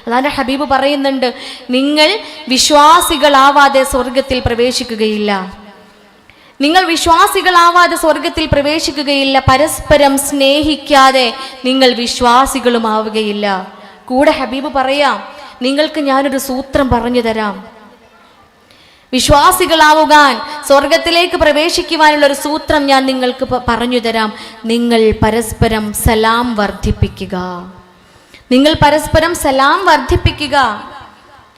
അല്ലാതെ ഹബീബ് പറയുന്നുണ്ട്, നിങ്ങൾ വിശ്വാസികളാവാതെ സ്വർഗത്തിൽ പ്രവേശിക്കുകയില്ല. നിങ്ങൾ വിശ്വാസികളാവാതെ സ്വർഗത്തിൽ പ്രവേശിക്കുകയില്ല. പരസ്പരം സ്നേഹിക്കാതെ നിങ്ങൾ വിശ്വാസികളുമാവുകയില്ല. കൂടെ ഹബീബ് പറയാം, നിങ്ങൾക്ക് ഞാനൊരു സൂത്രം പറഞ്ഞു തരാം. വിശ്വാസികളാവുകാൻ, സ്വർഗത്തിലേക്ക് പ്രവേശിക്കുവാനുള്ള ഒരു സൂത്രം ഞാൻ നിങ്ങൾക്ക് പറഞ്ഞു തരാം. നിങ്ങൾ പരസ്പരം സലാം വർദ്ധിപ്പിക്കുക. നിങ്ങൾ പരസ്പരം സലാം വർദ്ധിപ്പിക്കുക.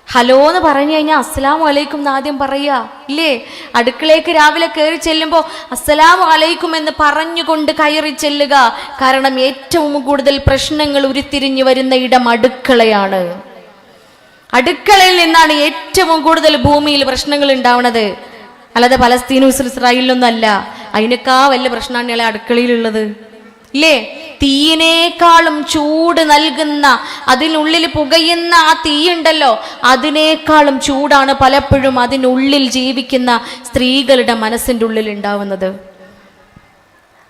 ഹലോ എന്ന് പറഞ്ഞു കഴിഞ്ഞാൽ അസ്സലാമു അലൈക്കും എന്ന് ആദ്യം പറയുക ഇല്ലേ? അടുക്കളയ്ക്ക് രാവിലെ കയറി ചെല്ലുമ്പോൾ അസ്സലാമു അലൈക്കും എന്ന് പറഞ്ഞുകൊണ്ട് കയറി ചെല്ലുക. കാരണം ഏറ്റവും കൂടുതൽ പ്രശ്നങ്ങൾ ഉരുത്തിരിഞ്ഞു വരുന്ന ഇടം അടുക്കളയാണ്. അടുക്കളയിൽ നിന്നാണ് ഏറ്റവും കൂടുതൽ ഭൂമിയിൽ പ്രശ്നങ്ങൾ ഉണ്ടാവുന്നത്. അല്ലാതെ പലസ്തീനും ഇസ്രായേലിലൊന്നും അല്ല. അതിനേക്കാ വലിയ പ്രശ്നമാണ് അടുക്കളയിലുള്ളത് ഇല്ലേ? തീയിനേക്കാളും ചൂട് നൽകുന്ന, അതിനുള്ളിൽ പുകയുന്ന ആ തീയുണ്ടല്ലോ, അതിനേക്കാളും ചൂടാണ് പലപ്പോഴും അതിനുള്ളിൽ ജീവിക്കുന്ന സ്ത്രീകളുടെ മനസ്സിൻ്റെ ഉള്ളിൽ ഉണ്ടാവുന്നത്.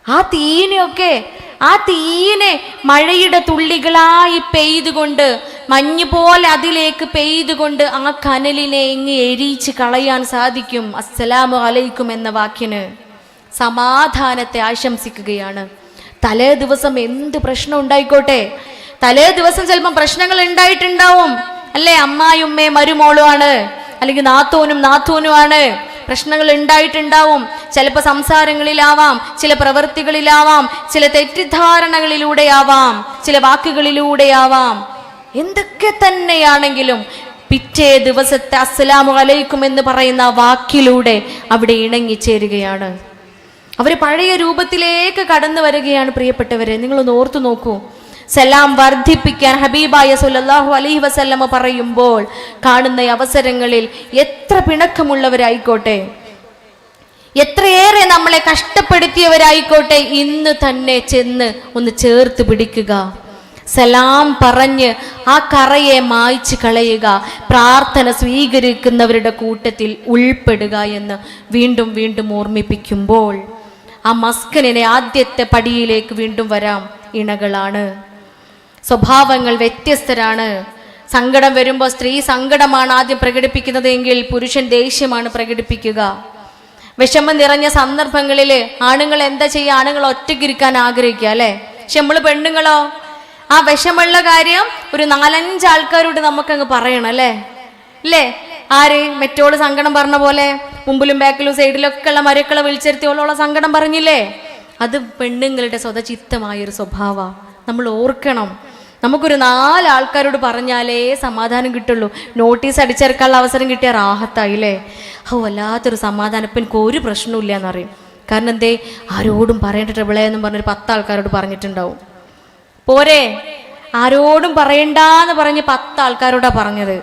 ആ തീയിനെ മഴയുടെ തുള്ളികളായി പെയ്തുകൊണ്ട്, മഞ്ഞ് പോലെ അതിലേക്ക് പെയ്തുകൊണ്ട് ആ കനലിനെ ഇങ്ങ് എരിച്ച് കളയാൻ സാധിക്കും. അസ്സലാമു അലൈക്കും എന്ന വാക്കിന് സമാധാനത്തെ ആശംസിക്കുകയാണ്. തലേ ദിവസം എന്ത് പ്രശ്നം ഉണ്ടായിക്കോട്ടെ, തലേ ദിവസം ചിലപ്പം പ്രശ്നങ്ങൾ ഉണ്ടായിട്ടുണ്ടാവും അല്ലേ? അമ്മായിയുമ്മേ മരുമോളുമാണ്, അല്ലെങ്കിൽ നാത്തൂനുമാണ്. പ്രശ്നങ്ങൾ ഉണ്ടായിട്ടുണ്ടാവും. ചിലപ്പോൾ സംസാരങ്ങളിലാവാം, ചില പ്രവൃത്തികളിലാവാം, ചില തെറ്റിദ്ധാരണകളിലൂടെയാവാം, ചില വാക്കുകളിലൂടെയാവാം. എന്തൊക്കെ തന്നെയാണെങ്കിലും പിറ്റേ ദിവസത്തെ അസ്സലാമു അലൈക്കും എന്ന് പറയുന്ന വാക്കിലൂടെ അവിടെ ഇണങ്ങിച്ചേരുകയാണ്. അവർ പഴയ രൂപത്തിലേക്ക് കടന്നു വരികയാണ്. പ്രിയപ്പെട്ടവരെ, നിങ്ങളൊന്ന് ഓർത്തു നോക്കൂ. സലാം വർദ്ധിപ്പിക്കാൻ ഹബീബായ സല്ലല്ലാഹു അലൈഹി വസല്ലമ പറയുമ്പോൾ കാണുന്ന അവസരങ്ങളിൽ എത്ര പിണക്കമുള്ളവരായിക്കോട്ടെ, എത്രയേറെ നമ്മളെ കഷ്ടപ്പെടുത്തിയവരായിക്കോട്ടെ, ഇന്ന് തന്നെ ചെന്ന് ഒന്ന് ചേർത്ത് പിടിക്കുക. സലാം പറഞ്ഞ് ആ കറയെ മായ്ച്ചു കളയുക. പ്രാർത്ഥന സ്വീകരിക്കുന്നവരുടെ കൂട്ടത്തിൽ ഉൾപ്പെടുക എന്ന് വീണ്ടും വീണ്ടും ഓർമ്മിപ്പിക്കുമ്പോൾ ആ മസ്കനിനെ ആദ്യത്തെ പടിയിലേക്ക് വീണ്ടും വരാം. ഇണകളാണ്, സ്വഭാവങ്ങൾ വ്യത്യസ്തരാണ്. സങ്കടം വരുമ്പോൾ സ്ത്രീ സങ്കടമാണ് ആദ്യം പ്രകടിപ്പിക്കുന്നത് എങ്കിൽ പുരുഷൻ ദേഷ്യമാണ് പ്രകടിപ്പിക്കുക. വിഷമം നിറഞ്ഞ സന്ദർഭങ്ങളിൽ ആണുങ്ങൾ എന്താ ചെയ്യുക? ആണുങ്ങൾ ഒറ്റയ്ക്കിരിക്കാൻ ആഗ്രഹിക്കുക അല്ലേ? പക്ഷെ നമ്മൾ പെണ്ണുങ്ങളോ, ആ വിഷമുള്ള കാര്യം ഒരു 4-5 ആൾക്കാരോട് നമുക്കങ്ങ് പറയണം അല്ലേ? ആര് മെറ്റോള് സങ്കടം പറഞ്ഞ പോലെ മുമ്പിലും ബാക്കിലും സൈഡിലൊക്കെ ഉള്ള മരക്കളെ വിളിച്ചിരുത്തിയോളം സങ്കടം പറഞ്ഞില്ലേ? അത് പെണ്ണുങ്ങളുടെ സ്വതചിത്തമായൊരു സ്വഭാവമാണ്. നമ്മൾ ഓർക്കണം. നമുക്കൊരു 4 ആൾക്കാരോട് പറഞ്ഞാലേ സമാധാനം കിട്ടുള്ളൂ. നോട്ടീസ് അടിച്ചിറക്കാനുള്ള അവസരം കിട്ടിയ റാഹത്തായില്ലേ? വല്ലാത്തൊരു സമാധാനം. ഇപ്പം എനിക്ക് ഒരു പ്രശ്നമില്ല എന്നറിയും. കാരണം എന്തേ? ആരോടും പറയേണ്ട ട്രബിളേ എന്നും പറഞ്ഞൊരു 10 ആൾക്കാരോട് പറഞ്ഞിട്ടുണ്ടാവും. പോരെ, ആരോടും പറയണ്ടെന്ന് പറഞ്ഞ് 10 ആൾക്കാരോടാ പറഞ്ഞത്.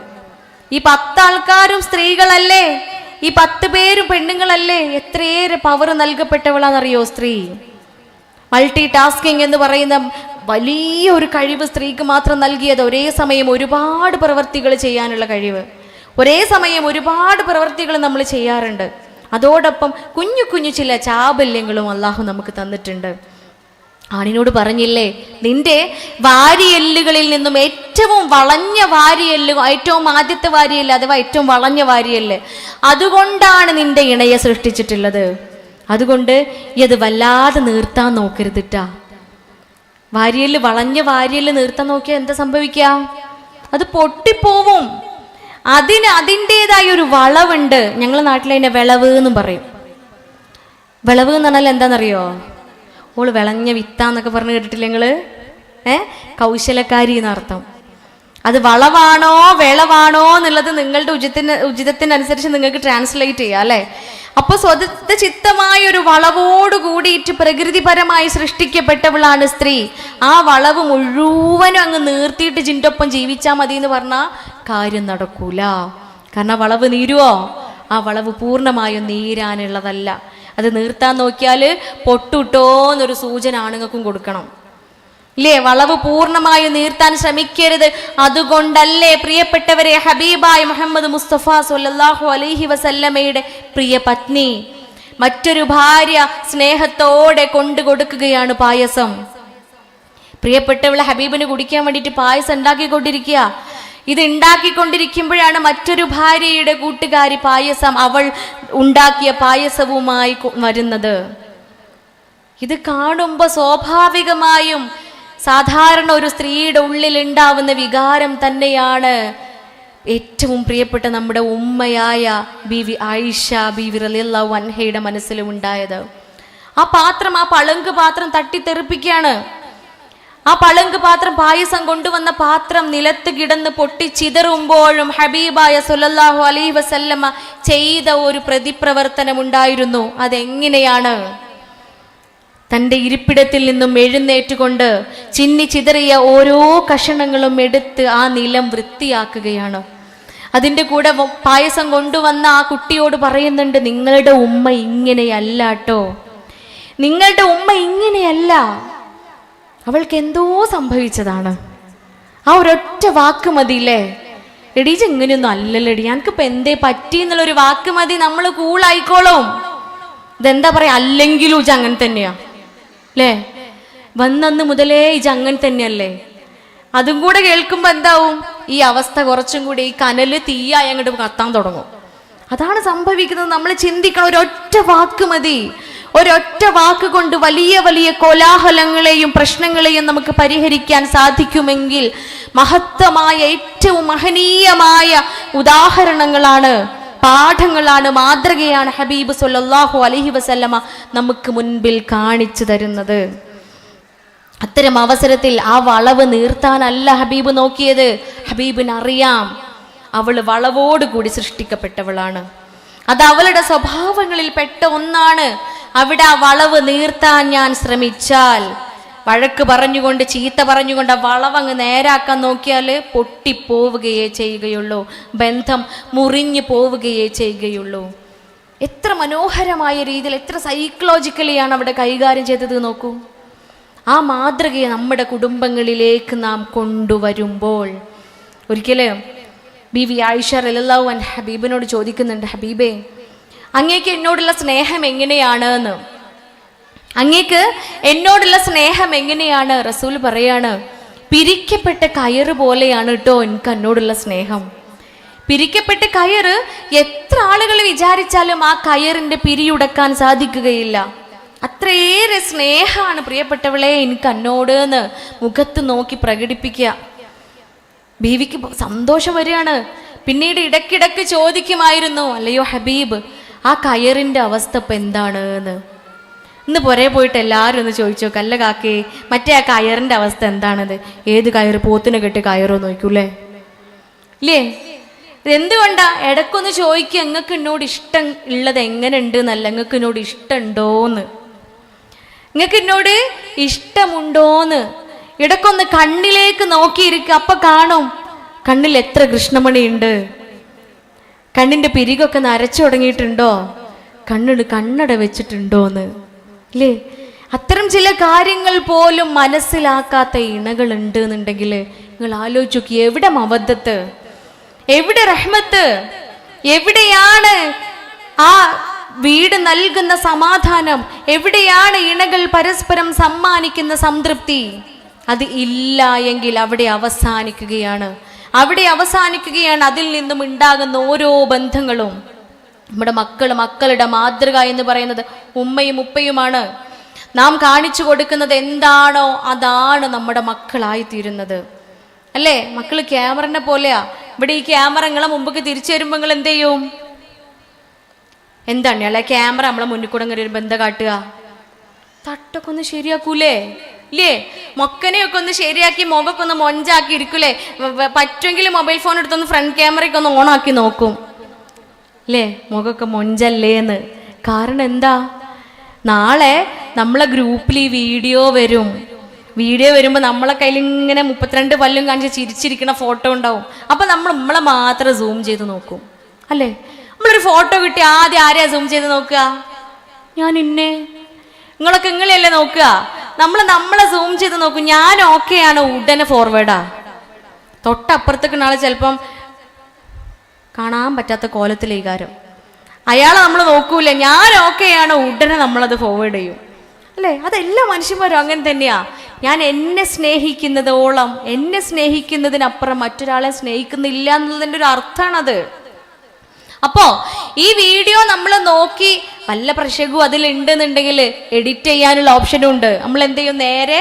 ഈ 10 ആൾക്കാരും സ്ത്രീകളല്ലേ? ഈ 10 പേരും പെണ്ണുങ്ങളല്ലേ? എത്രയേറെ പവർ നൽകപ്പെട്ടവളാണെന്നറിയോ സ്ത്രീ? മൾട്ടി ടാസ്കിങ് എന്ന് പറയുന്ന വലിയൊരു കഴിവ് സ്ത്രീക്ക് മാത്രം നൽകിയത്. ഒരേ സമയം ഒരുപാട് പ്രവൃത്തികൾ ചെയ്യാനുള്ള കഴിവ്. ഒരേ സമയം ഒരുപാട് പ്രവൃത്തികൾ നമ്മൾ ചെയ്യാറുണ്ട്. അതോടൊപ്പം കുഞ്ഞു കുഞ്ഞു ചില ചാബല്യങ്ങളും അള്ളാഹു നമുക്ക് തന്നിട്ടുണ്ട്. ആണിനോട് പറഞ്ഞില്ലേ, നിന്റെ വാരിയെല്ലുകളിൽ നിന്നും ഏറ്റവും വളഞ്ഞ വാരിയെല്ല്, ഏറ്റവും ആദ്യത്തെ വാരിയെല്ല് അഥവാ ഏറ്റവും വളഞ്ഞ വാരിയെല്ല്, അതുകൊണ്ടാണ് നിന്റെ ഇണയെ സൃഷ്ടിച്ചിട്ടുള്ളത്. അതുകൊണ്ട് ഇത് വല്ലാതെ നീർത്താൻ നോക്കരുതിട്ടാ. വാരിയെല്ല്, വളഞ്ഞ വാരിയെല്ല് നീർത്താൻ നോക്കിയാൽ എന്താ സംഭവിക്കുക? അത് പൊട്ടിപ്പോവും. അതിന് അതിൻ്റെതായ ഒരു വളവുണ്ട്. ഞങ്ങളുടെ നാട്ടിലതിനെ വിളവ് എന്നും പറയും. വിളവ് എന്ന് പറഞ്ഞാൽ എന്താണെന്നറിയോ? ഓള് വിളഞ്ഞ വിത്താന്നൊക്കെ പറഞ്ഞ് കേട്ടിട്ടില്ല നിങ്ങള്? കൗശലക്കാരി എന്നർത്ഥം. അത് വളവാണോ വിളവാണോ എന്നുള്ളത് നിങ്ങളുടെ ഉചിതത്തിനനുസരിച്ച് നിങ്ങൾക്ക് ട്രാൻസ്ലേറ്റ് ചെയ്യാം അല്ലേ? അപ്പോൾ സ്വതചിത്തമായ ഒരു വളവോട് കൂടിയിട്ട് പ്രകൃതിപരമായി സൃഷ്ടിക്കപ്പെട്ടവളാണ് സ്ത്രീ. ആ വളവ് മുഴുവനും അങ്ങ് നീർത്തിയിട്ട് ജിൻ്റൊപ്പം ജീവിച്ചാൽ മതി എന്ന് പറഞ്ഞാൽ കാര്യം നടക്കൂല. കാരണം വളവ് നീരുവോ? ആ വളവ് പൂർണ്ണമായും നീരാനുള്ളതല്ല. അത് നീർത്താൻ നോക്കിയാൽ പൊട്ടുട്ടോന്നൊരു സൂചന ആണുങ്ങൾക്കും കൊടുക്കണം ഇല്ലേ? വളവ് പൂർണ്ണമായും നീർത്താൻ ശ്രമിക്കരുത്. അതുകൊണ്ടല്ലേ പ്രിയപ്പെട്ടവരെ, ഹബീബായ മുഹമ്മദ് മുസ്തഫ സല്ലല്ലാഹു അലൈഹി വസല്ലമയുടെ പ്രിയ പത്നി മറ്റൊരു ഭാര്യ സ്നേഹത്തോടെ കൊണ്ടു കൊടുക്കുകയാണ് പായസം. പ്രിയപ്പെട്ടവളെ ഹബീബിന് കുടിക്കാൻ വേണ്ടിയിട്ട് പായസം ഉണ്ടാക്കിക്കൊണ്ടിരിക്കുക. ഇത് ഉണ്ടാക്കിക്കൊണ്ടിരിക്കുമ്പോഴാണ് മറ്റൊരു ഭാര്യയുടെ കൂട്ടുകാരി പായസം അവൾ ഉണ്ടാക്കിയ പായസവുമായി വരുന്നത്. ഇത് കാണുമ്പോൾ സ്വാഭാവികമായും സാധാരണ ഒരു സ്ത്രീയുടെ ഉള്ളിൽ ഉണ്ടാവുന്ന വികാരം തന്നെയാണ് ഏറ്റവും പ്രിയപ്പെട്ട നമ്മുടെ ഉമ്മയായ ബീവി ആയിഷ ബീവി റളിയല്ലാഹു അൻഹയുടെ മനസ്സിലും ഉണ്ടായത്. ആ പളുങ്ക് പാത്രം തട്ടിത്തെറിപ്പിക്കുകയാണ്. ആ പളുങ്ക് പാത്രം, പായസം കൊണ്ടുവന്ന പാത്രം നിലത്ത് കിടന്ന് പൊട്ടിച്ചിതറുമ്പോഴും ഹബീബായ സല്ലല്ലാഹു അലൈഹി വസല്ലമ ചെയ്ത ഒരു പ്രതിപ്രവർത്തനം ഉണ്ടായിരുന്നു. അതെങ്ങനെയാണ്? തൻ്റെ ഇരിപ്പിടത്തിൽ നിന്നും എഴുന്നേറ്റുകൊണ്ട് ചിന്നി ചിതറിയ ഓരോ കഷണങ്ങളും എടുത്ത് ആ നിലം വൃത്തിയാക്കുകയാണ്. അതിൻ്റെ കൂടെ പായസം കൊണ്ടുവന്ന ആ കുട്ടിയോട് പറയുന്നുണ്ട്, നിങ്ങളുടെ ഉമ്മ ഇങ്ങനെയല്ല കേട്ടോ, നിങ്ങളുടെ ഉമ്മ ഇങ്ങനെയല്ല. അവൾക്ക് എന്തോ സംഭവിച്ചതാണ്. ആ ഒരൊറ്റ വാക്ക് മതിയില്ലേ, എടീച്ച് ഇങ്ങനെയൊന്നും അല്ലല്ലേടി, ഞങ്ങൾക്കിപ്പോൾ എന്തേ പറ്റി എന്നുള്ളൊരു വാക്ക് മതി, നമ്മൾ കൂളായിക്കോളും. ഇതെന്താ പറയാ, അല്ലെങ്കിലും ഇജ് അങ്ങനെ തന്നെയാ അല്ലേ, വന്നന്ന് മുതലേ ഇജ് അങ്ങനെ തന്നെയല്ലേ. അതും കൂടെ കേൾക്കുമ്പോൾ എന്താവും, ഈ അവസ്ഥ കുറച്ചും കൂടി ഈ കനല് തീയായി അങ്ങോട്ട് കത്താൻ തുടങ്ങും. അതാണ് സംഭവിക്കുന്നത്. നമ്മൾ ചിന്തിക്കണം, ഒരൊറ്റ വാക്ക് മതി. ഒരൊറ്റ വാക്ക് കൊണ്ട് വലിയ വലിയ കോലാഹലങ്ങളെയും പ്രശ്നങ്ങളെയും നമുക്ക് പരിഹരിക്കാൻ സാധിക്കുമെങ്കിൽ മഹത്തമായ, ഏറ്റവും മഹനീയമായ ഉദാഹരണങ്ങളാണ്, പാഠങ്ങളാണ്, മാതൃകയാണ് ഹബീബ് സല്ലല്ലാഹു അലൈഹി വസല്ലമ നമുക്ക് മുൻപിൽ കാണിച്ചു തരുന്നത്. അത്തരം അവസരത്തിൽ ആ വളവ് നീർത്താനല്ല ഹബീബ് നോക്കിയത്. ഹബീബിനറിയാം അവൾ വളവോടുകൂടി സൃഷ്ടിക്കപ്പെട്ടവളാണ്. അത് അവളുടെ സ്വഭാവങ്ങളിൽ പെട്ട ഒന്നാണ്. അവിടെ ആ വളവ് നീർത്താൻ ഞാൻ ശ്രമിച്ചാൽ, വഴക്ക് പറഞ്ഞുകൊണ്ട് ചീത്ത പറഞ്ഞുകൊണ്ട് ആ വളവങ്ങ് നേരാക്കാൻ നോക്കിയാൽ പൊട്ടിപ്പോവുകയേ ചെയ്യുകയുള്ളൂ, ബന്ധം മുറിഞ്ഞു പോവുകയേ ചെയ്യുകയുള്ളൂ. എത്ര മനോഹരമായ രീതിയിൽ, എത്ര സൈക്കോളജിക്കലിയാണ് അവിടെ കൈകാര്യം ചെയ്തത് നോക്കൂ. ആ മാതൃകയെ നമ്മുടെ കുടുംബങ്ങളിലേക്ക് നാം കൊണ്ടുവരുമ്പോൾ, ഒരിക്കലും ബീവി ആയിഷ റളിയല്ലാഹു അൻഹ ഹബീബിനോട് ചോദിക്കുന്നുണ്ട്, ഹബീബേ അങ്ങേക്ക് എന്നോടുള്ള സ്നേഹം എങ്ങനെയാണ് എന്ന്, അങ്ങേക്ക് എന്നോടുള്ള സ്നേഹം എങ്ങനെയാണ്? റസൂൽ പറയാണ്, പിരിക്കപ്പെട്ട കയറ് പോലെയാണ് കേട്ടോ എനിക്ക് എന്നോടുള്ള സ്നേഹം. പിരിക്കപ്പെട്ട കയറ് എത്ര ആളുകൾ വിചാരിച്ചാലും ആ കയറിന്റെ പിരിയുടക്കാൻ സാധിക്കുകയില്ല. അത്രയേറെ സ്നേഹമാണ് പ്രിയപ്പെട്ടവളെ എനിക്ക് എന്നോട് എന്ന് മുഖത്ത് നോക്കി പ്രകടിപ്പിക്കുക. ബീവിക്ക് സന്തോഷം വരികയാണ്. പിന്നീട് ഇടയ്ക്കിടയ്ക്ക് ചോദിക്കുമായിരുന്നു, അല്ലയോ ഹബീബ്, ആ കയറിൻ്റെ അവസ്ഥ ഇപ്പം എന്താണ് എന്ന്. ഇന്ന് പുറേ പോയിട്ട് എല്ലാവരും ഒന്ന് ചോദിച്ചു നോക്ക്, അല്ല കാക്കേ മറ്റേ ആ കയറിൻ്റെ അവസ്ഥ എന്താണത്? ഏത് കയറ്? പോത്തിന് കെട്ടി കയറോ നോക്കൂലേ ഇല്ലേ? എന്തുകൊണ്ടാ? ഇടയ്ക്കൊന്ന് ചോദിക്കുക, നിങ്ങൾക്ക് എന്നോട് ഇഷ്ടം ഉള്ളത് എങ്ങനെ ഉണ്ട് എന്നല്ല, നിങ്ങൾക്ക് എന്നോട് ഇഷ്ടമുണ്ടോന്ന്, നിങ്ങൾക്ക് എന്നോട് ഇഷ്ടമുണ്ടോന്ന്. ഇടയ്ക്കൊന്ന് കണ്ണിലേക്ക് നോക്കിയിരിക്കുക, അപ്പൊ കാണും കണ്ണിൽ എത്ര കൃഷ്ണമണി ഉണ്ട്, കണ്ണിന്റെ പിരികൊക്കെ നരച്ചു തുടങ്ങിയിട്ടുണ്ടോ, കണ്ണട വെച്ചിട്ടുണ്ടോന്ന് അല്ലേ? അത്തരം ചില കാര്യങ്ങൾ പോലും മനസ്സിലാക്കാത്ത ഇണകൾ ഉണ്ട് എന്നുണ്ടെങ്കിൽ നിങ്ങൾ ആലോചിച്ച് നോക്കി, എവിടെ മവദ്ദത്ത്, എവിടെ റഹ്മത്ത്, എവിടെയാണ് ആ വീട് നൽകുന്ന സമാധാനം, എവിടെയാണ് ഇണകൾ പരസ്പരം സമ്മാനിക്കുന്ന സംതൃപ്തി? അത് ഇല്ല എങ്കിൽ അവിടെ അവസാനിക്കുകയാണ്. അതിൽ നിന്നും ഉണ്ടാകുന്ന ഓരോ ബന്ധങ്ങളും. നമ്മുടെ മക്കളുടെ മാതൃക എന്ന് പറയുന്നത് ഉമ്മയും ഉപ്പയുമാണ്. നാം കാണിച്ചു കൊടുക്കുന്നത് എന്താണോ അതാണ് നമ്മുടെ മക്കളായിത്തീരുന്നത് അല്ലേ? മക്കൾ ക്യാമറനെ പോലെയാ. ഇവിടെ ഈ ക്യാമറങ്ങളെ മുമ്പൊക്കെ തിരിച്ചു വരുമ്പോൾ നിങ്ങൾ എന്ത് ചെയ്യും? എന്താണ് അല്ലെ ക്യാമറ നമ്മളെ മുന്നിൽ കൂടെ ഇങ്ങനെ വരുമ്പോൾ എന്താ കാട്ടുക? തട്ടൊക്കെ ഒന്ന് ശരിയാക്കൂലേ ഇല്ലേ? മൊക്കനെയൊക്കെ ഒന്ന് ശരിയാക്കി മുഖമൊക്കെ ഒന്ന് മൊഞ്ചാക്കി ഇരിക്കൂലേ? പറ്റുമെങ്കിൽ മൊബൈൽ ഫോൺ എടുത്തൊന്ന് ഫ്രണ്ട് ക്യാമറയൊക്കെ ഒന്ന് ഓണാക്കി നോക്കും അല്ലേ, മുഖമൊക്കെ മൊഞ്ചല്ലേ എന്ന്. കാരണം എന്താ? നാളെ നമ്മളെ ഗ്രൂപ്പിൽ ഈ വീഡിയോ വരുമ്പോൾ നമ്മളെ കയ്യിൽ ഇങ്ങനെ 32 പല്ലും കാണിച്ച് ചിരിച്ചിരിക്കുന്ന ഫോട്ടോ ഉണ്ടാവും. അപ്പം നമ്മളെ മാത്രം സൂം ചെയ്ത് നോക്കും അല്ലേ? നമ്മളൊരു ഫോട്ടോ കിട്ടി ആദ്യം ആരെയാ സൂം ചെയ്ത് നോക്കുക? ഞാൻ ഇന്നെ. നിങ്ങളൊക്കെ ഇങ്ങളെയല്ലേ നോക്കുക? നമ്മളെ സൂം ചെയ്ത് നോക്കും. ഞാൻ ഓക്കെയാണ്, ഉടനെ ഫോർവേഡാ. തൊട്ടപ്പുറത്തേക്ക് നാളെ ചിലപ്പം കാണാൻ പറ്റാത്ത കോലത്തിലെ കാര്യം അയാളെ നമ്മൾ നോക്കൂല. ഞാൻ ഓക്കെയാണ്, ഉടനെ നമ്മളത് ഫോർവേഡ് ചെയ്യും. അല്ലേ? അതെല്ലാ മനുഷ്യന്മാരും അങ്ങനെ തന്നെയാ. ഞാൻ എന്നെ സ്നേഹിക്കുന്നതോളം, എന്നെ സ്നേഹിക്കുന്നതിനപ്പുറം മറ്റൊരാളെ സ്നേഹിക്കുന്നില്ല എന്നുള്ളതിൻ്റെ ഒരു അർത്ഥമാണത്. അപ്പോ ഈ വീഡിയോ നമ്മൾ നോക്കി വല്ല പ്രശ്നവും അതിലുണ്ടെന്നുണ്ടെങ്കിൽ എഡിറ്റ് ചെയ്യാനുള്ള ഓപ്ഷനും ഉണ്ട്. നമ്മൾ എന്ത് ചെയ്യും, നേരെ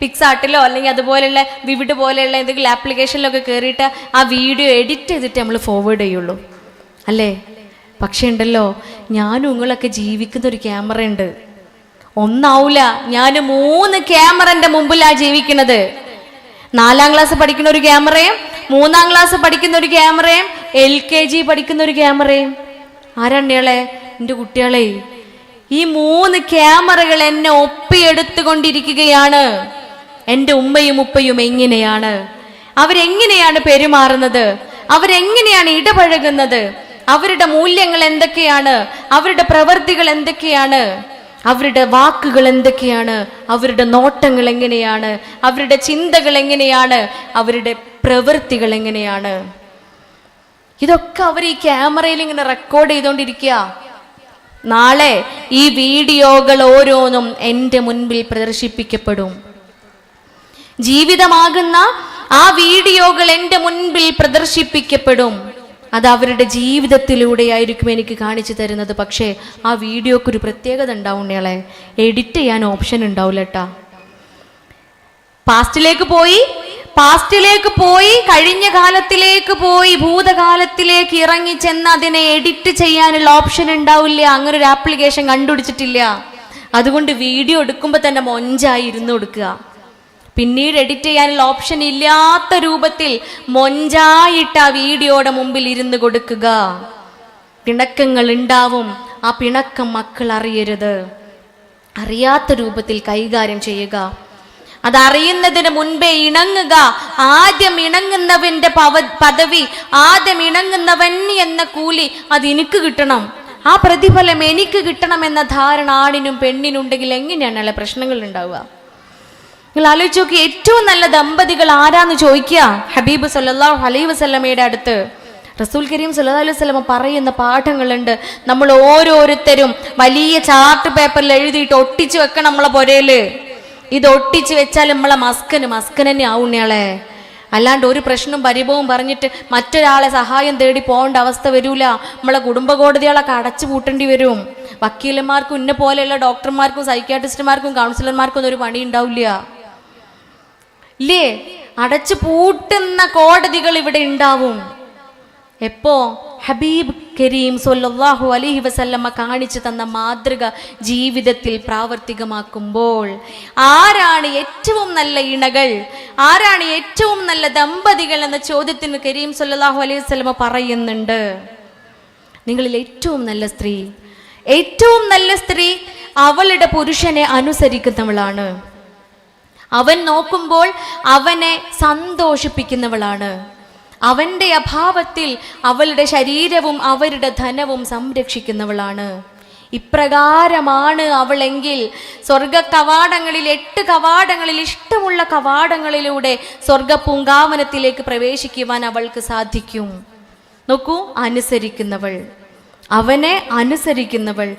പിക്സാർട്ടിലോ അല്ലെങ്കിൽ അതുപോലെയുള്ള വിവിഡ് പോലെയുള്ള എന്തെങ്കിലും ആപ്ലിക്കേഷനിലൊക്കെ കയറിയിട്ട് ആ വീഡിയോ എഡിറ്റ് ചെയ്തിട്ട് നമ്മൾ ഫോർവേഡ് ചെയ്യുള്ളൂ, അല്ലേ? പക്ഷെ ഉണ്ടല്ലോ, ഞാനും നിങ്ങളൊക്കെ ജീവിക്കുന്ന ഒരു ക്യാമറ ഉണ്ട്. ഒന്നാവൂല, ഞാൻ 3 ക്യാമറന്റെ മുമ്പിലാണ് ജീവിക്കുന്നത്. 4ാം ക്ലാസ് പഠിക്കുന്ന ഒരു ക്യാമറയും, 3ാം ക്ലാസ് പഠിക്കുന്ന ഒരു ക്യാമറയും, LKG പഠിക്കുന്ന ഒരു ക്യാമറയും. ആരാണ്യാളെ? എൻ്റെ കുട്ടികളെ. ഈ 3 ക്യാമറകൾ എന്നെ ഒപ്പിയെടുത്തുകൊണ്ടിരിക്കുകയാണ്. എൻ്റെ ഉമ്മയും ഉപ്പയും എങ്ങനെയാണ്, അവരെങ്ങനെയാണ് പെരുമാറുന്നത്, അവരെങ്ങനെയാണ് ഇടപഴകുന്നത്, അവരുടെ മൂല്യങ്ങൾ എന്തൊക്കെയാണ്, അവരുടെ പ്രവൃത്തികൾ എന്തൊക്കെയാണ്, അവരുടെ വാക്കുകൾ എന്തൊക്കെയാണ്, അവരുടെ നോട്ടങ്ങൾ എങ്ങനെയാണ്, അവരുടെ ചിന്തകൾ എങ്ങനെയാണ്, അവരുടെ പ്രവൃത്തികൾ എങ്ങനെയാണ്. ഇതൊക്കെ അവർ ഈ ക്യാമറയിൽ ഇങ്ങനെ റെക്കോർഡ് ചെയ്തുകൊണ്ടിരിക്കുക. നാളെ ഈ വീഡിയോകൾ ഓരോന്നും എൻ്റെ മുൻപിൽ പ്രദർശിപ്പിക്കപ്പെടും. ജീവിതമാകുന്ന ആ വീഡിയോകൾ എൻ്റെ മുൻപിൽ പ്രദർശിപ്പിക്കപ്പെടും. അത് അവരുടെ ജീവിതത്തിലൂടെയായിരിക്കും എനിക്ക് കാണിച്ചു തരുന്നത്. പക്ഷേ ആ വീഡിയോക്ക് ഒരു പ്രത്യേകത ഉണ്ടാവും. എഡിറ്റ് ചെയ്യാൻ ഓപ്ഷൻ ഉണ്ടാവില്ല കേട്ടാ. പാസ്റ്റിലേക്ക് പോയി കഴിഞ്ഞ കാലത്തിലേക്ക് പോയി ഭൂതകാലത്തിലേക്ക് ഇറങ്ങി ചെന്ന് അതിനെ എഡിറ്റ് ചെയ്യാനുള്ള ഓപ്ഷൻ ഉണ്ടാവില്ല. അങ്ങനെ ഒരു ആപ്ലിക്കേഷൻ കണ്ടുപിടിച്ചിട്ടില്ല. അതുകൊണ്ട് വീഡിയോ എടുക്കുമ്പോൾ തന്നെ മൊഞ്ചായി ഇരുന്ന് കൊടുക്കുക. പിന്നീട് എഡിറ്റ് ചെയ്യാനുള്ള ഓപ്ഷൻ ഇല്ലാത്ത രൂപത്തിൽ മൊഞ്ചായിട്ട് ആ വീഡിയോയുടെ മുമ്പിൽ ഇരുന്ന് കൊടുക്കുക. പിണക്കങ്ങൾ ഉണ്ടാവും. ആ പിണക്കം മക്കൾ അറിയരുത്. അറിയാത്ത രൂപത്തിൽ കൈകാര്യം ചെയ്യുക. അതറിയുന്നതിന് മുൻപേ ഇണങ്ങുക. ആദ്യം ഇണങ്ങുന്നവന്റെ പദവി, ആദ്യം ഇണങ്ങുന്നവൻ എന്ന കൂലി അത് എനിക്ക് കിട്ടണം, ആ പ്രതിഫലം എനിക്ക് കിട്ടണം എന്ന ധാരണ ആണിനും പെണ്ണിനുണ്ടെങ്കിൽ എങ്ങനെയാണ് പ്രശ്നങ്ങൾ ഉണ്ടാവുക? നിങ്ങൾ ആലോചിച്ച് നോക്കി. ഏറ്റവും നല്ല ദമ്പതികൾ ആരാന്ന് ചോദിക്കുക. ഹബീബ് സല്ലല്ലാഹു അലൈഹി വസല്ലമയുടെ അടുത്ത് റസൂൽ കരീം സല്ലല്ലാഹു അലൈഹി വസല്ലമ പറയുന്ന പാഠങ്ങളുണ്ട്. നമ്മൾ ഓരോരുത്തരും വലിയ ചാർട്ട് പേപ്പറിൽ എഴുതിയിട്ട് ഒട്ടിച്ചു വെക്കണം നമ്മളെ പുരയില്. ഇത് ഒട്ടിച്ചു വെച്ചാൽ നമ്മളെ മസ്കന് തന്നെ ആവുണ്യാളെ. അല്ലാണ്ട് ഒരു പ്രശ്നം പരിഭവം പറഞ്ഞിട്ട് മറ്റൊരാളെ സഹായം തേടി പോകേണ്ട അവസ്ഥ വരൂല. നമ്മളെ കുടുംബ കോടതികളൊക്കെ അടച്ചു പൂട്ടേണ്ടി വരും. വക്കീലന്മാർക്കും ഇന്ന പോലെയുള്ള ഡോക്ടർമാർക്കും സൈക്യാട്രിസ്റ്റുമാർക്കും കൗൺസിലർമാർക്കും ഒന്നും ഒരു പണി ഉണ്ടാവില്ല, ഇല്ലേ? അടച്ചു പൂട്ടുന്ന കോടതികൾ ഇവിടെ ഉണ്ടാവും. എപ്പോ? ഹബീബ് കരീം സല്ലല്ലാഹു അലൈഹി വസല്ലമ കാണിച്ചു തന്ന മാതൃക ജീവിതത്തിൽ പ്രാവർത്തികമാക്കുമ്പോൾ. ആരാണ് ഏറ്റവും നല്ല ഇണകൾ, ആരാണ് ഏറ്റവും നല്ല ദമ്പതികൾ എന്ന ചോദ്യത്തിന് കരീം സല്ലല്ലാഹു അലൈഹി വസല്ലമ പറയുന്നുണ്ട്, നിങ്ങളിൽ ഏറ്റവും നല്ല സ്ത്രീ അവളുടെ പുരുഷനെ അനുസരിക്കുന്നവളാണ്. അവൻ നോക്കുമ്പോൾ അവനെ സന്തോഷിപ്പിക്കുന്നവളാണ്. അവന്റെ അഭാവത്തിൽ അവളുടെ ശരീരവും അവരുടെ ധനവും സംരക്ഷിക്കുന്നവളാണ്. ഇപ്രകാരമാണ് അവളെങ്കിൽ സ്വർഗ കവാടങ്ങളിൽ 8 കവാടങ്ങളിൽ ഇഷ്ടമുള്ള കവാടങ്ങളിലൂടെ സ്വർഗ പൂങ്കാവനത്തിലേക്ക് പ്രവേശിക്കുവാൻ അവൾക്ക് സാധിക്കും. നോക്കൂ, അനുസരിക്കുന്നവൾ, അവനെ അനുസരിക്കുന്നവൾ,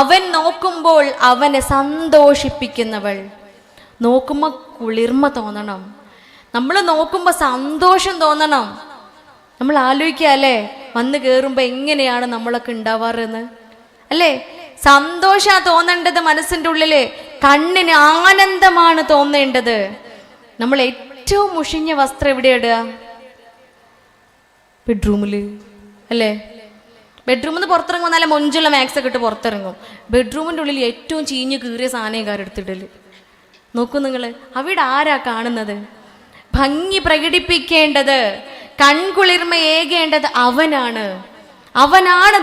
അവൻ നോക്കുമ്പോൾ അവനെ സന്തോഷിപ്പിക്കുന്നവൾ. നോക്കുമ്പോൾ കുളിർമ തോന്നണം, നമ്മൾ നോക്കുമ്പോൾ സന്തോഷം തോന്നണം. നമ്മൾ ആലോചിക്കുക അല്ലേ, വന്ന് കയറുമ്പോൾ എങ്ങനെയാണ് നമ്മളൊക്കെ ഉണ്ടാവാറെന്ന്, അല്ലേ? സന്തോഷാ തോന്നേണ്ടത് മനസ്സിൻ്റെ ഉള്ളില്, കണ്ണിന് ആനന്ദമാണ് തോന്നേണ്ടത്. നമ്മൾ ഏറ്റവും മുഷിഞ്ഞ വസ്ത്രം എവിടെ ഇടുക? ബെഡ്റൂമില്, അല്ലേ? ബെഡ്റൂമിൽ നിന്ന് പുറത്തിറങ്ങുമ്പോൾ നല്ല മൊഞ്ചുള്ള മാക്സൊക്കെ ഇട്ട് പുറത്തിറങ്ങും. ബെഡ്റൂമിൻ്റെ ഉള്ളിൽ ഏറ്റവും ചീഞ്ഞ് കീറിയ സാധനക്കാരെടുത്തിടല്. നോക്കൂ നിങ്ങൾ, അവിടെ ആരാ കാണുന്നത്? ഭംഗി പ്രകടിപ്പിക്കേണ്ടത്, കൺകുളിർമയേകേണ്ടത് അവനാണ്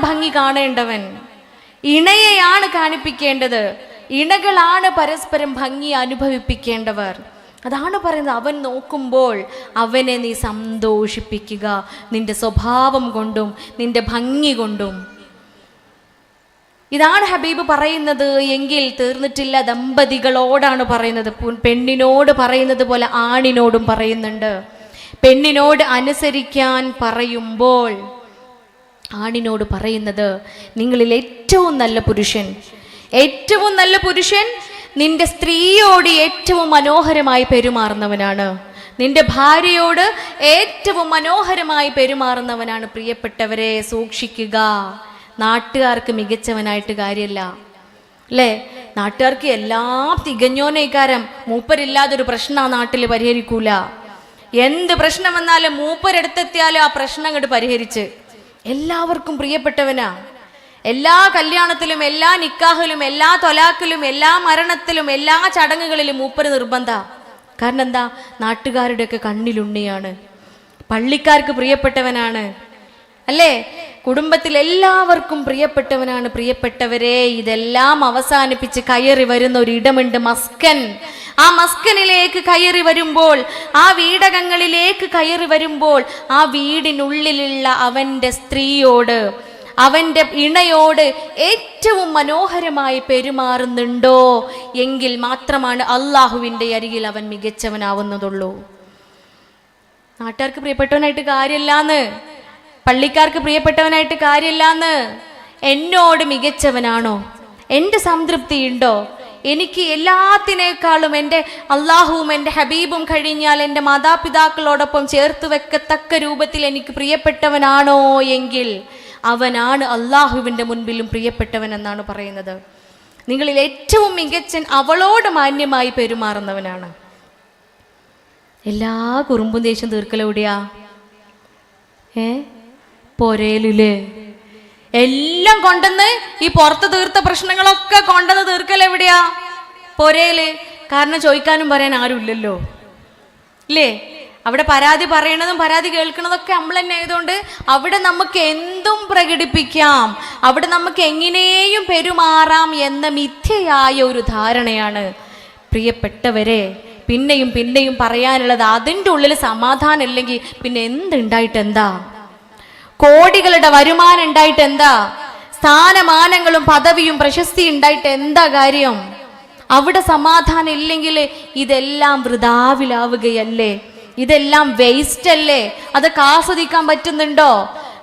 ഭംഗി കാണേണ്ടവൻ. ഇണയെയാണ് കാണിപ്പിക്കേണ്ടത്. ഇണകളാണ് പരസ്പരം ഭംഗി അനുഭവിപ്പിക്കേണ്ടവർ. അതാണ് പറയുന്നത്, അവൻ നോക്കുമ്പോൾ അവനെ നീ സന്തോഷിപ്പിക്കുക, നിന്റെ സ്വഭാവം കൊണ്ടും നിന്റെ ഭംഗി കൊണ്ടും. ഇതാണ് ഹബീബ് പറയുന്നത് എങ്കിൽ തീർന്നിട്ടില്ല. ദമ്പതികളോടാണ് പറയുന്നത്. പെണ്ണിനോട് പറയുന്നത് പോലെ ആണിനോടും പറയുന്നുണ്ട്. പെണ്ണിനോട് അനുസരിക്കാൻ പറയുമ്പോൾ ആണിനോട് പറയുന്നത്, നിങ്ങളിൽ ഏറ്റവും നല്ല പുരുഷൻ നിന്റെ സ്ത്രീയോട് ഏറ്റവും മനോഹരമായി പെരുമാറുന്നവനാണ്. നിന്റെ ഭാര്യയോട് ഏറ്റവും മനോഹരമായി പെരുമാറുന്നവനാണ്. പ്രിയപ്പെട്ടവരെ, സൂക്ഷിക്കുക. നാട്ടുകാർക്ക് മികച്ചവനായിട്ട് കാര്യമില്ല അല്ലേ? നാട്ടുകാർക്ക് എല്ലാം തികഞ്ഞോനേക്കാരം. മൂപ്പരില്ലാതൊരു പ്രശ്നം ആ നാട്ടിൽ പരിഹരിക്കൂല. എന്ത് പ്രശ്നം വന്നാലും മൂപ്പരെടുത്തെത്തിയാലും ആ പ്രശ്നം അങ്ങോട്ട് പരിഹരിച്ച് എല്ലാവർക്കും പ്രിയപ്പെട്ടവനാ. എല്ലാ കല്യാണത്തിലും, എല്ലാ നിക്കാഹിലും, എല്ലാ തൊലാക്കിലും, എല്ലാ മരണത്തിലും, എല്ലാ ചടങ്ങുകളിലും മൂപ്പര് നിർബന്ധ. കാരണം എന്താ? നാട്ടുകാരുടെയൊക്കെ കണ്ണിലുണ്ണിയാണ്, പള്ളിക്കാർക്ക് പ്രിയപ്പെട്ടവനാണ് അല്ലേ? കുടുംബത്തിൽ എല്ലാവർക്കും പ്രിയപ്പെട്ടവനാണ്. പ്രിയപ്പെട്ടവരെ, ഇതെല്ലാം അവസാനിപ്പിച്ച് കയറി വരുന്ന ഒരു ഇടമുണ്ട്, മസ്കൻ. ആ മസ്കനിലേക്ക് കയറി വരുമ്പോൾ, ആ വീടകങ്ങളിലേക്ക് കയറി വരുമ്പോൾ, ആ വീടിനുള്ളിലുള്ള അവന്റെ സ്ത്രീയോട്, അവന്റെ ഇണയോട് ഏറ്റവും മനോഹരമായി പെരുമാറുന്നുണ്ടോ എങ്കിൽ മാത്രമാണ് അള്ളാഹുവിന്റെ അരികിൽ അവൻ മികച്ചവനാവുന്നതുള്ളൂ. നാട്ടുകാർക്ക് പ്രിയപ്പെട്ടവനായിട്ട് കാര്യമില്ലാന്ന്, പള്ളിക്കാർക്ക് പ്രിയപ്പെട്ടവനായിട്ട് കാര്യമില്ലാന്ന്. എന്നോട് മികച്ചവനാണോ? എൻ്റെ സംതൃപ്തി ഉണ്ടോ? എനിക്ക് എല്ലാത്തിനേക്കാളും എൻ്റെ അള്ളാഹുവും എൻ്റെ ഹബീബും കഴിഞ്ഞാൽ എൻ്റെ മാതാപിതാക്കളോടൊപ്പം ചേർത്ത് വെക്കത്തക്ക രൂപത്തിൽ എനിക്ക് പ്രിയപ്പെട്ടവനാണോ എങ്കിൽ അവനാണ് അള്ളാഹുവിൻ്റെ മുൻപിലും പ്രിയപ്പെട്ടവൻ എന്നാണ് പറയുന്നത്. നിങ്ങളിൽ ഏറ്റവും മികച്ചൻ അവളോട് മാന്യമായി പെരുമാറുന്നവനാണ്. എല്ലാ കുറുമ്പും ദേഷ്യം തീർക്കലെവിടെയാ? പൊരയിലില്ലേ? എല്ലാം കൊണ്ടുവന്ന് ഈ പുറത്ത് തീർത്ത പ്രശ്നങ്ങളൊക്കെ കൊണ്ടുവന്ന് തീർക്കലെവിടെയാ? പൊരയില്. കാരണം ചോദിക്കാനും പറയാൻ ആരും ഇല്ലല്ലോ ഇല്ലേ? അവിടെ പരാതി പറയണതും പരാതി കേൾക്കണതൊക്കെ നമ്മൾ തന്നെ ആയതുകൊണ്ട് അവിടെ നമുക്ക് എന്തും പ്രകടിപ്പിക്കാം, അവിടെ നമുക്ക് എങ്ങനെയും പെരുമാറാം എന്ന മിഥ്യയായ ഒരു ധാരണയാണ്. പ്രിയപ്പെട്ടവരെ, പിന്നെയും പിന്നെയും പറയാനുള്ളത്, അതിൻ്റെ ഉള്ളിൽ സമാധാനം ഇല്ലെങ്കിൽ പിന്നെ എന്തുണ്ടായിട്ട് എന്താ? കോടികളുടെ വരുമാനം ഉണ്ടായിട്ട് എന്താ? സ്ഥാനമാനങ്ങളും പദവിയും പ്രശസ്തി ഉണ്ടായിട്ട് എന്താ കാര്യം? അവിടെ സമാധാനം ഇല്ലെങ്കിൽ ഇതെല്ലാം വൃഥാവിലാവുകയല്ലേ? ഇതെല്ലാം വേസ്റ്റ് അല്ലേ? അതൊക്കെ ആസ്വദിക്കാൻ പറ്റുന്നുണ്ടോ?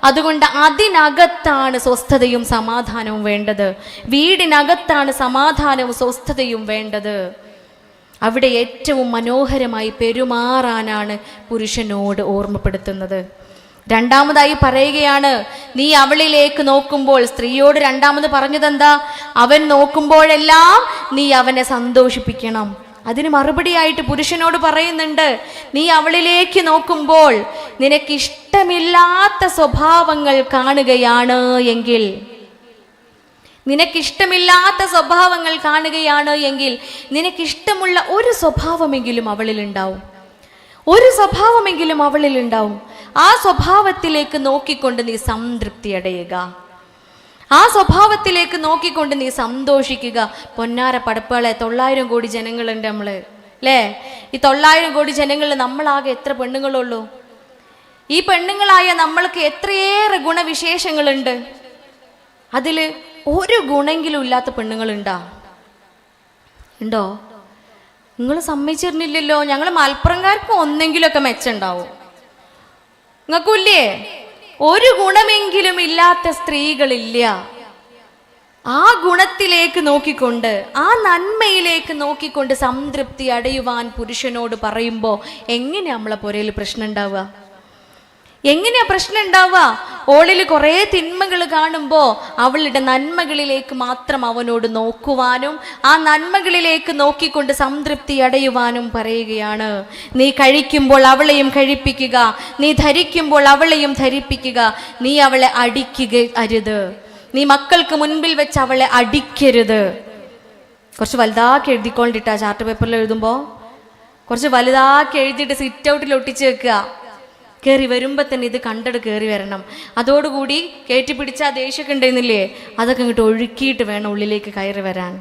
അതുകൊണ്ട് അതിനകത്താണ് സ്വസ്ഥതയും സമാധാനവും വേണ്ടത്. വീടിനകത്താണ് സമാധാനവും സ്വസ്ഥതയും വേണ്ടത്. അവിടെ ഏറ്റവും മനോഹരമായി പെരുമാറാനാണ് പുരുഷനോട് ഓർമ്മപ്പെടുത്തുന്നത്. രണ്ടാമതായി പറയുകയാണ്, നീ അവളിലേക്ക് നോക്കുമ്പോൾ, സ്ത്രീയോട് രണ്ടാമത് പറഞ്ഞതെന്താ? അവൻ നോക്കുമ്പോഴെല്ലാം നീ അവനെ സന്തോഷിപ്പിക്കണം. അതിന് മറുപടിയായിട്ട് പുരുഷനോട് പറയുന്നുണ്ട്, നീ അവളിലേക്ക് നോക്കുമ്പോൾ നിനക്കിഷ്ടമില്ലാത്ത സ്വഭാവങ്ങൾ കാണുകയാണ് എങ്കിൽ, നിനക്കിഷ്ടമില്ലാത്ത സ്വഭാവങ്ങൾ കാണുകയാണ് എങ്കിൽ നിനക്കിഷ്ടമുള്ള ഒരു സ്വഭാവമെങ്കിലും അവളിലുണ്ടാവും. ഒരു സ്വഭാവമെങ്കിലും അവളിലുണ്ടാവും. ആ സ്വഭാവത്തിലേക്ക് നോക്കിക്കൊണ്ട് നീ സംതൃപ്തി അടയുക. ആ സ്വഭാവത്തിലേക്ക് നോക്കിക്കൊണ്ട് നീ സന്തോഷിക്കുക. പൊന്നാര പടപ്പുകളെ, 900 കോടി ജനങ്ങളുണ്ട് നമ്മള് അല്ലേ? ഈ 900 കോടി ജനങ്ങളിൽ നമ്മളാകെ എത്ര പെണ്ണുങ്ങളുള്ളൂ? ഈ പെണ്ണുങ്ങളായ നമ്മൾക്ക് എത്രയേറെ ഗുണവിശേഷങ്ങളുണ്ട്. അതില് ഒരു ഗുണമെങ്കിലും ഇല്ലാത്ത പെണ്ണുങ്ങളുണ്ടാ? ഉണ്ടോ? നിങ്ങൾ സമ്മതിച്ചിരുന്നില്ലല്ലോ. ഞങ്ങൾ മലപ്പുറംകാർക്ക് ഒന്നെങ്കിലുമൊക്കെ മെച്ചുണ്ടാവും. നിങ്ങൾക്കില്ലേ? ഒരു ഗുണമെങ്കിലും ഇല്ലാത്ത സ്ത്രീകളില്ല. ആ ഗുണത്തിലേക്ക് നോക്കിക്കൊണ്ട്, ആ നന്മയിലേക്ക് നോക്കിക്കൊണ്ട് സംതൃപ്തി അടയുവാൻ പുരുഷനോട് പറയുമ്പോൾ എങ്ങനെയാ നമ്മളെ പുരയിൽ പ്രശ്നം ഉണ്ടാവുക? എങ്ങനെയാ പ്രശ്നം ഉണ്ടാവുക? ഓളിൽ കുറേ തിന്മകൾ കാണുമ്പോൾ അവളുടെ നന്മകളിലേക്ക് മാത്രം അവനോട് നോക്കുവാനും ആ നന്മകളിലേക്ക് നോക്കിക്കൊണ്ട് സംതൃപ്തി അടയുവാനും പറയുകയാണ്. നീ കഴിക്കുമ്പോൾ അവളെയും കഴിപ്പിക്കുക, നീ ധരിക്കുമ്പോൾ അവളെയും ധരിപ്പിക്കുക, നീ അവളെ അടിക്കുക അരുത്, നീ മക്കൾക്ക് മുൻപിൽ വെച്ച് അവളെ അടിക്കരുത്. കുറച്ച് വലുതാക്കി എഴുതിക്കൊണ്ടിട്ടാ ചാർട്ട് പേപ്പറിൽ എഴുതുമ്പോൾ കുറച്ച് വലുതാക്കി എഴുതിയിട്ട് സിറ്റ് ഔട്ടിൽ ഒട്ടിച്ച് വെക്കുക. കയറി വരുമ്പോൾ തന്നെ ഇത് കണ്ടിട്ട് കയറി വരണം. അതോടുകൂടി കയറ്റിപ്പിടിച്ച ആ ദേഷ്യമൊക്കെ ഉണ്ടെന്നില്ലേ, അതൊക്കെ ഇങ്ങോട്ട് ഒഴുക്കിയിട്ട് വേണം ഉള്ളിലേക്ക് കയറി വരാൻ.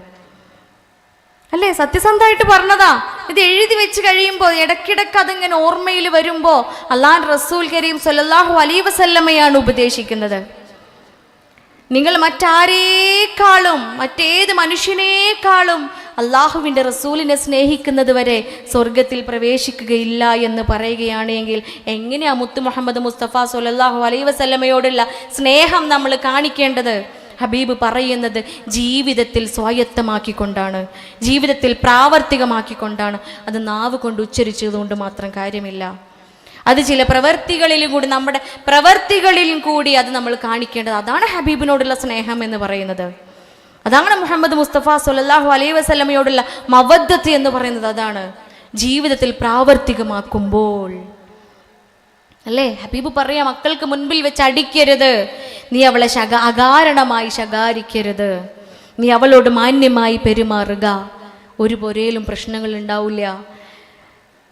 അല്ലേ? സത്യസന്ധമായിട്ട് പറഞ്ഞതാ. ഇത് എഴുതി വെച്ച് കഴിയുമ്പോൾ ഇടയ്ക്കിടയ്ക്ക് അതിങ്ങനെ ഓർമ്മയിൽ വരുമ്പോൾ അല്ലാഹു റസൂൽ കരീം സ്വല്ലല്ലാഹു അലൈഹി വസല്ലമയാണ് ഉപദേശിക്കുന്നത്, നിങ്ങൾ മറ്റാരേക്കാളും മറ്റേത് മനുഷ്യനേക്കാളും അള്ളാഹുവിൻ്റെ റസൂലിനെ സ്നേഹിക്കുന്നത് വരെ സ്വർഗത്തിൽ പ്രവേശിക്കുകയില്ല എന്ന് പറയുകയാണെങ്കിൽ എങ്ങനെയാ മുത്ത് മുഹമ്മദ് മുസ്തഫ സ്വല്ലല്ലാഹു അലൈഹി വസല്ലമയോടുള്ള സ്നേഹം നമ്മൾ കാണിക്കേണ്ടത്? ഹബീബ് പറയുന്നത് ജീവിതത്തിൽ സ്വായത്തമാക്കിക്കൊണ്ടാണ്, ജീവിതത്തിൽ പ്രാവർത്തികമാക്കിക്കൊണ്ടാണ്. അത് നാവ് കൊണ്ട് ഉച്ചരിച്ചതുകൊണ്ട് മാത്രം കാര്യമില്ല. അത് ചില പ്രവർത്തികളിലും കൂടി, നമ്മുടെ പ്രവർത്തികളിലും കൂടി അത് നമ്മൾ കാണിക്കേണ്ടത്. അതാണ് ഹബീബിനോടുള്ള സ്നേഹം എന്ന് പറയുന്നത്. അതാണ് മുഹമ്മദ് മുസ്തഫ സ്വല്ലല്ലാഹു അലൈഹി വസല്ലമയോടുള്ള മവദ്ദത്ത് എന്ന് പറയുന്നത്. അതാണ് ജീവിതത്തിൽ പ്രാവർത്തികമാക്കുമ്പോൾ, അല്ലേ? ഹബീബ് പറയാ, മക്കൾക്ക് മുൻപിൽ വെച്ച് അടിക്കരുത്, നീ അവളെ അകാരണമായി ശകാരിക്കരുത്, നീ അവളോട് മാന്യമായി പെരുമാറുക, ഒരു പൊരയിലും പ്രശ്നങ്ങൾ ഉണ്ടാവില്ല.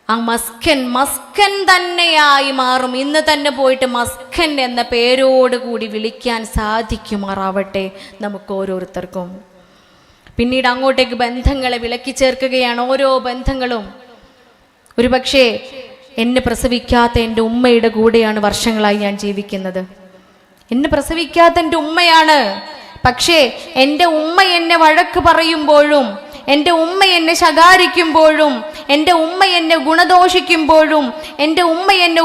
ആ മസ്കൻ തന്നെയായി മാറും. ഇന്ന് തന്നെ പോയിട്ട് മസ്കൻ എന്ന പേരോട് കൂടി വിളിക്കാൻ സാധിക്കുമാറാവട്ടെ നമുക്ക് ഓരോരുത്തർക്കും. പിന്നീട് അങ്ങോട്ടേക്ക് ബന്ധങ്ങളെ വിലക്കി ചേർക്കുകയാണ്. ഓരോ ബന്ധങ്ങളും, ഒരു പക്ഷേ എന്നെ പ്രസവിക്കാത്ത എൻ്റെ ഉമ്മയുടെ കൂടെയാണ് വർഷങ്ങളായി ഞാൻ ജീവിക്കുന്നത്. എന്നെ പ്രസവിക്കാത്ത എൻ്റെ ഉമ്മയാണ്. പക്ഷേ എൻ്റെ ഉമ്മ എന്നെ വഴക്ക് പറയുമ്പോഴും, എൻ്റെ ഉമ്മ എന്നെ ശകാരിക്കുമ്പോഴും, എൻ്റെ ഉമ്മ എന്നെ ഗുണദോഷിക്കുമ്പോഴും, എൻ്റെ ഉമ്മ എന്നെ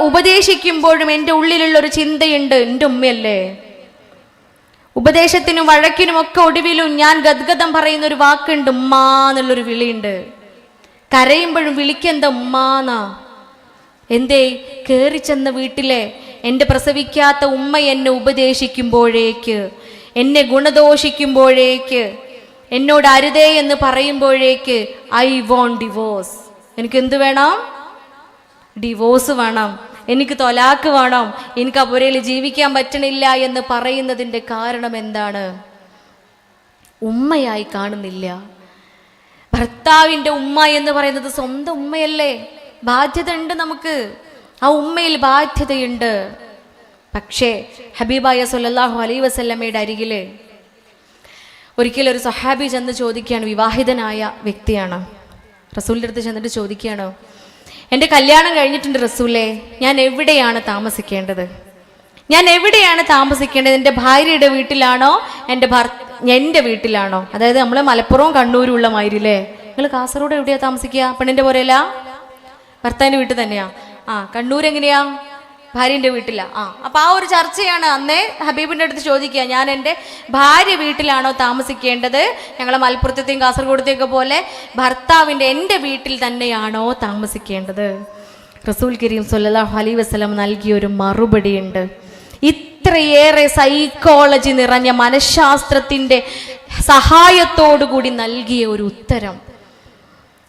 ഉപദേശിക്കുമ്പോഴും എൻ്റെ ഉള്ളിലുള്ളൊരു ചിന്തയുണ്ട്, എൻ്റെ ഉമ്മയല്ലേ. ഉപദേശത്തിനും വഴക്കിനും ഒക്കെ ഒടുവിലും ഞാൻ ഗദ്ഗതം പറയുന്ന ഒരു വാക്കുണ്ട്, ഉമ്മാ എന്നുള്ളൊരു വിളിയുണ്ട്. കരയുമ്പോഴും വിളിക്കെന്താ ഉമ്മാന്നാ. എന്തേ? കയറി ചെന്ന വീട്ടിലെ എൻ്റെ പ്രസവിക്കാത്ത ഉമ്മ എന്നെ ഉപദേശിക്കുമ്പോഴേക്ക്, എന്നെ ഗുണദോഷിക്കുമ്പോഴേക്ക്, എന്നോട് അരുതേ എന്ന് പറയുമ്പോഴേക്ക് ഐ വോണ്ട് ഡിവോഴ്സ്. എനിക്ക് എന്ത് വേണം? ഡിവോഴ്സ് വേണം, എനിക്ക് തൊലാക്ക് വേണം, എനിക്ക് ആ പുരയിൽ ജീവിക്കാൻ പറ്റണില്ല എന്ന് പറയുന്നതിൻ്റെ കാരണം എന്താണ്? ഉമ്മയായി കാണുന്നില്ല. ഭർത്താവിൻ്റെ ഉമ്മ എന്ന് പറയുന്നത് സ്വന്തം ഉമ്മയല്ലേ. ബാധ്യത ഉണ്ട് നമുക്ക്, ആ ഉമ്മയിൽ ബാധ്യതയുണ്ട്. പക്ഷേ ഹബീബായ സ്വല്ലല്ലാഹു അലൈഹി വസല്ലമയുടെ അരികില് ഒരിക്കലും ഒരു സഹാബി ചെന്ന് ചോദിക്കുകയാണ്, വിവാഹിതനായ വ്യക്തിയാണ്. റസൂലിൻ്റെ അടുത്ത് ചെന്നിട്ട് ചോദിക്കുകയാണ്, എൻ്റെ കല്യാണം കഴിഞ്ഞിട്ടുണ്ട് റസൂലേ, ഞാൻ എവിടെയാണ് താമസിക്കേണ്ടത്? ഞാൻ എവിടെയാണ് താമസിക്കേണ്ടത്? എൻ്റെ ഭാര്യയുടെ വീട്ടിലാണോ എൻ്റെ വീട്ടിലാണോ? അതായത് നമ്മൾ മലപ്പുറവും കണ്ണൂരും ഉള്ള മാതിരില്ലേ. നിങ്ങൾ കാസർഗോഡ് എവിടെയാ താമസിക്കുക? പെണ്ണിൻ്റെ പോരെയല്ല, ഭർത്താവിൻ്റെ വീട്ടിൽ തന്നെയാ. കണ്ണൂർ എങ്ങനെയാ? ഭാര്യൻ്റെ വീട്ടിലാ. അപ്പൊ ആ ഒരു ചർച്ചയാണ് അന്നേ ഹബീബിൻ്റെ അടുത്ത് ചോദിക്കുക, ഞാൻ എൻ്റെ ഭാര്യ വീട്ടിലാണോ താമസിക്കേണ്ടത്? ഞങ്ങളെ മലപ്പുറത്തെയും കാസർഗോഡത്തെയൊക്കെ പോലെ ഭർത്താവിൻ്റെ എൻ്റെ വീട്ടിൽ തന്നെയാണോ താമസിക്കേണ്ടത്? റസൂൽ കരീം സ്വല്ലല്ലാഹു അലൈഹി വസല്ലം നൽകിയൊരു മറുപടി ഉണ്ട്. ഇത്രയേറെ സൈക്കോളജി നിറഞ്ഞ മനഃശാസ്ത്രത്തിൻ്റെ സഹായത്തോടു കൂടി നൽകിയ ഒരു ഉത്തരം.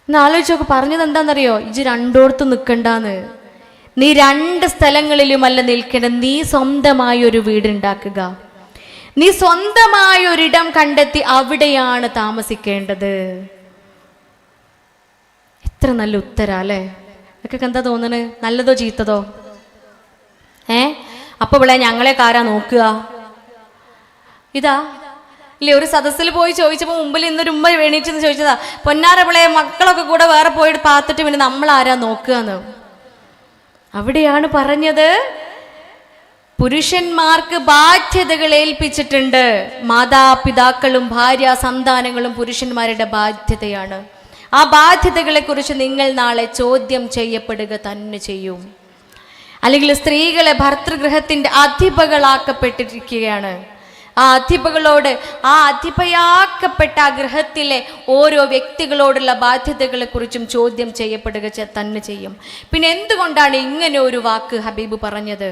ആലോചിച്ചൊക്കെ പറഞ്ഞത് എന്താണെന്നറിയോ? ഇജ് രണ്ടോടത്ത് നിൽക്കണ്ടാന്ന്. നീ രണ്ട് സ്ഥലങ്ങളിലുമല്ല നിൽക്കേണ്ടത്. നീ സ്വന്തമായി ഒരു വീടുണ്ടാക്കുക, നീ സ്വന്തമായ ഒരിടം കണ്ടെത്തി അവിടെയാണ് താമസിക്കേണ്ടത്. എത്ര നല്ല ഉത്തരാ അല്ലേ? ഇതൊക്കെ എന്താ തോന്നണേ? നല്ലതോ ചീത്തതോ? അപ്പൊ ഇവിടെ ഞങ്ങളെ കാരാ നോക്കുക? ഇതാ ഇല്ലേ, ഒരു സദസ്സിൽ പോയി ചോദിച്ചപ്പോൾ മുമ്പിൽ ഇന്നൊരു ഉമ്മ എണീച്ചെന്ന് ചോദിച്ചതാ, പൊന്നാരപ്പിളെ മക്കളൊക്കെ കൂടെ വേറെ പോയിട്ട് പാത്തിട്ട് പിന്നെ നമ്മൾ ആരാ നോക്കുകയെന്ന്. അവിടെയാണ് പറഞ്ഞത്, പുരുഷന്മാർക്ക് ബാധ്യതകൾ ഏൽപ്പിച്ചിട്ടുണ്ട്. മാതാപിതാക്കളും ഭാര്യ സന്താനങ്ങളും പുരുഷന്മാരുടെ ബാധ്യതയാണ്. ആ ബാധ്യതകളെ കുറിച്ച് നിങ്ങൾ നാളെ ചോദ്യം ചെയ്യപ്പെടുക തന്നെ ചെയ്യും. അല്ലെങ്കിൽ സ്ത്രീകളെ ഭർതൃഗൃഹത്തിന്റെ അധിപകളാക്കപ്പെട്ടിരിക്കുകയാണ്. ആ അധിപകളോട്, ആ അധിപയാക്കപ്പെട്ട ആ ഗൃഹത്തിലെ ഓരോ വ്യക്തികളോടുള്ള ബാധ്യതകളെ കുറിച്ചും ചോദ്യം ചെയ്യപ്പെടുക തന്നെ ചെയ്യും. പിന്നെ എന്തുകൊണ്ടാണ് ഇങ്ങനെ ഒരു വാക്ക് ഹബീബ് പറഞ്ഞത്?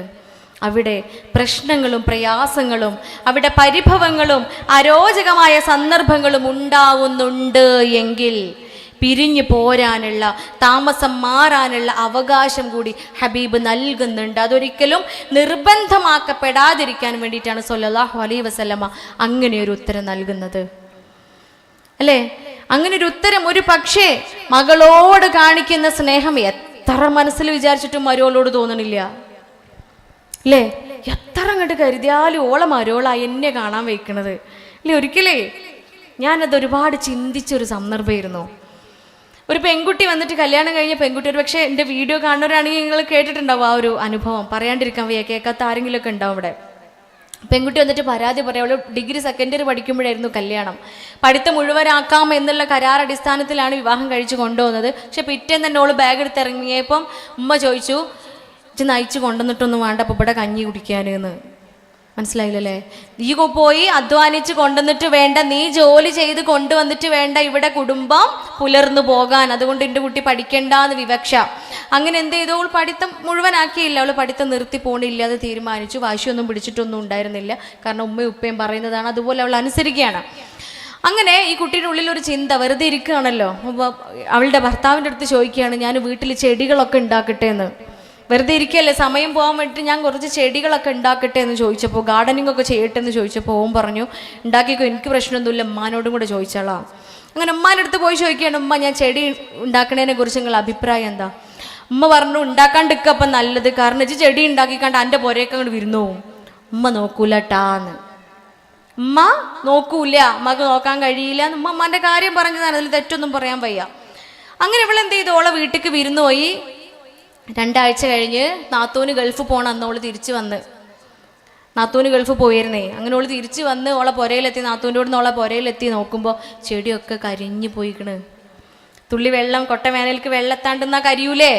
അവിടെ പ്രശ്നങ്ങളും പ്രയാസങ്ങളും, അവിടെ പരിഭവങ്ങളും അരോചകമായ സന്ദർഭങ്ങളും ഉണ്ടാവുന്നുണ്ട് എങ്കിൽ പിരിഞ്ഞു പോരാനുള്ള, താമസം മാറാനുള്ള അവകാശം കൂടി ഹബീബ് നൽകുന്നുണ്ട്. അതൊരിക്കലും നിർബന്ധമാക്കപ്പെടാതിരിക്കാൻ വേണ്ടിയിട്ടാണ് സ്വല്ലല്ലാഹു അലൈഹി വസല്ലമ അങ്ങനെ ഒരു ഉത്തരം നൽകുന്നത്, അല്ലേ? അങ്ങനെ ഒരു ഉത്തരം ഒരു പക്ഷേ മകളോട് കാണിക്കുന്ന സ്നേഹം എത്ര മനസ്സിൽ വിചാരിച്ചിട്ടും മരോളോട് തോന്നണില്ല, അല്ലേ? എത്ര അങ്ങോട്ട് കരുതിയാലും ഓളെ മരോളാ എന്നെ കാണാൻ വയ്ക്കണത്, അല്ലേ? ഒരിക്കലേ ഞാനത് ഒരുപാട് ചിന്തിച്ചൊരു സന്ദർഭമായിരുന്നു. ഒരു പെൺകുട്ടി വന്നിട്ട്, കല്യാണം കഴിഞ്ഞ പെൺകുട്ടി, ഒരു പക്ഷേ എൻ്റെ വീഡിയോ കാണുന്നവരാണെങ്കിൽ നിങ്ങൾ കേട്ടിട്ടുണ്ടാവും ആ ഒരു അനുഭവം, പറയാണ്ടിരിക്കാൻ വയ്യ, കേൾക്കാത്ത ആരെങ്കിലുമൊക്കെ ഉണ്ടാവും ഇവിടെ. പെൺകുട്ടി വന്നിട്ട് പരാതി പറയാം. അവൾ ഡിഗ്രി സെക്കൻഡ് ഇയർ പഠിക്കുമ്പോഴായിരുന്നു കല്യാണം. പഠിത്തം മുഴുവനാക്കാം എന്നുള്ള കരാർ അടിസ്ഥാനത്തിലാണ് വിവാഹം കഴിച്ചു കൊണ്ടുപോകുന്നത്. പക്ഷെ പിറ്റേന്ന് തന്നെ ഓള് ബാഗ് എടുത്ത് ഇറങ്ങിയപ്പം ഉമ്മ ചോദിച്ചു, ഇത് നയിച്ച് കൊണ്ടുവന്നിട്ടൊന്നും വേണ്ട, അപ്പോൾ ഇവിടെ കഞ്ഞി കുടിക്കാനെന്ന്. മനസ്സിലായില്ലല്ലേ? നീ പോയി അധ്വാനിച്ച് കൊണ്ടുവന്നിട്ട് വേണ്ട, നീ ജോലി ചെയ്ത് കൊണ്ടുവന്നിട്ട് വേണ്ട ഇവിടെ കുടുംബം പുലർന്നു പോകാൻ. അതുകൊണ്ട് എൻ്റെ കുട്ടി പഠിക്കണ്ടെന്ന് വിവക്ഷ. അങ്ങനെ എന്ത് ചെയ്തു? അവൾ പഠിത്തം മുഴുവനാക്കിയില്ല. അവൾ പഠിത്തം നിർത്തി പോണില്ല അത് തീരുമാനിച്ചു. വാശിയൊന്നും പിടിച്ചിട്ടൊന്നും ഉണ്ടായിരുന്നില്ല. കാരണം ഉമ്മയും ഉപ്പയും പറയുന്നതാണ്, അതുപോലെ അവൾ അനുസരിക്കുകയാണ്. അങ്ങനെ ഈ കുട്ടിയുടെ ഉള്ളിൽ ഒരു ചിന്ത, വെറുതെ ഇരിക്കുകയാണല്ലോ, അവളുടെ ഭർത്താവിൻ്റെ അടുത്ത് ചോദിക്കുകയാണ്, ഞാൻ വീട്ടിൽ ചെടികളൊക്കെ ഉണ്ടാക്കട്ടെ എന്ന്. വെറുതെ ഇരിക്കുകയല്ലേ, സമയം പോകാൻ വേണ്ടിയിട്ട് ഞാൻ കുറച്ച് ചെടികളൊക്കെ ഉണ്ടാക്കട്ടെ എന്ന് ചോദിച്ചപ്പോൾ, ഗാർഡനിങ് ഒക്കെ ചെയ്യട്ടെ എന്ന് ചോദിച്ചപ്പോൾ ഓൻ പറഞ്ഞു, ഉണ്ടാക്കിക്കോ, എനിക്ക് പ്രശ്നമൊന്നുമില്ല, ഉമ്മാനോടും കൂടെ ചോദിച്ചോളാം. അങ്ങനെ ഉമ്മാൻ്റെ അടുത്ത് പോയി ചോദിക്കുകയാണ്, ഉമ്മ ഞാൻ ചെടി ഉണ്ടാക്കണതിനെ കുറിച്ച് നിങ്ങളുടെ അഭിപ്രായം എന്താ? ഉമ്മ പറഞ്ഞു, ഉണ്ടാക്കാണ്ടിരിക്കപ്പം നല്ലത്, കാരണം വെച്ച് ചെടി ഉണ്ടാക്കിക്കാണ്ട് എൻ്റെ പുരയൊക്കെ അങ്ങോട്ട് വിരുന്നു പോവും. ഉമ്മ നോക്കൂല ട്ടാന്ന്. ഉമ്മ നോക്കൂല, ഉമ്മക്ക് നോക്കാൻ കഴിയില്ല. ഉമ്മാൻ്റെ കാര്യം പറഞ്ഞതാണ്, അതിൽ തെറ്റൊന്നും പറയാൻ വയ്യ. അങ്ങനെ ഇവളെന്ത് ചെയ്തു? ഓളെ വീട്ടിലേക്ക് വിരുന്നു പോയി. 2 ആഴ്ച കഴിഞ്ഞ് നാത്തൂന് ഗൾഫ് പോകണം. അന്ന് ഓള് തിരിച്ചു വന്ന്, നാത്തൂന് ഗൾഫ് പോയിരുന്നേ. അങ്ങനെ ഓള് തിരിച്ചു വന്ന് ഓളെ പുരയിലെത്തി, നാത്തൂൻ്റെ കൂടെ ഓളെ പുരയിലെത്തി നോക്കുമ്പോൾ ചെടിയൊക്കെ കരിഞ്ഞു പോയിക്കണ്. തുള്ളി വെള്ളം, കൊട്ട വേനൽക്ക് വെള്ളത്താണ്ടെന്നാ കരിയൂലേ,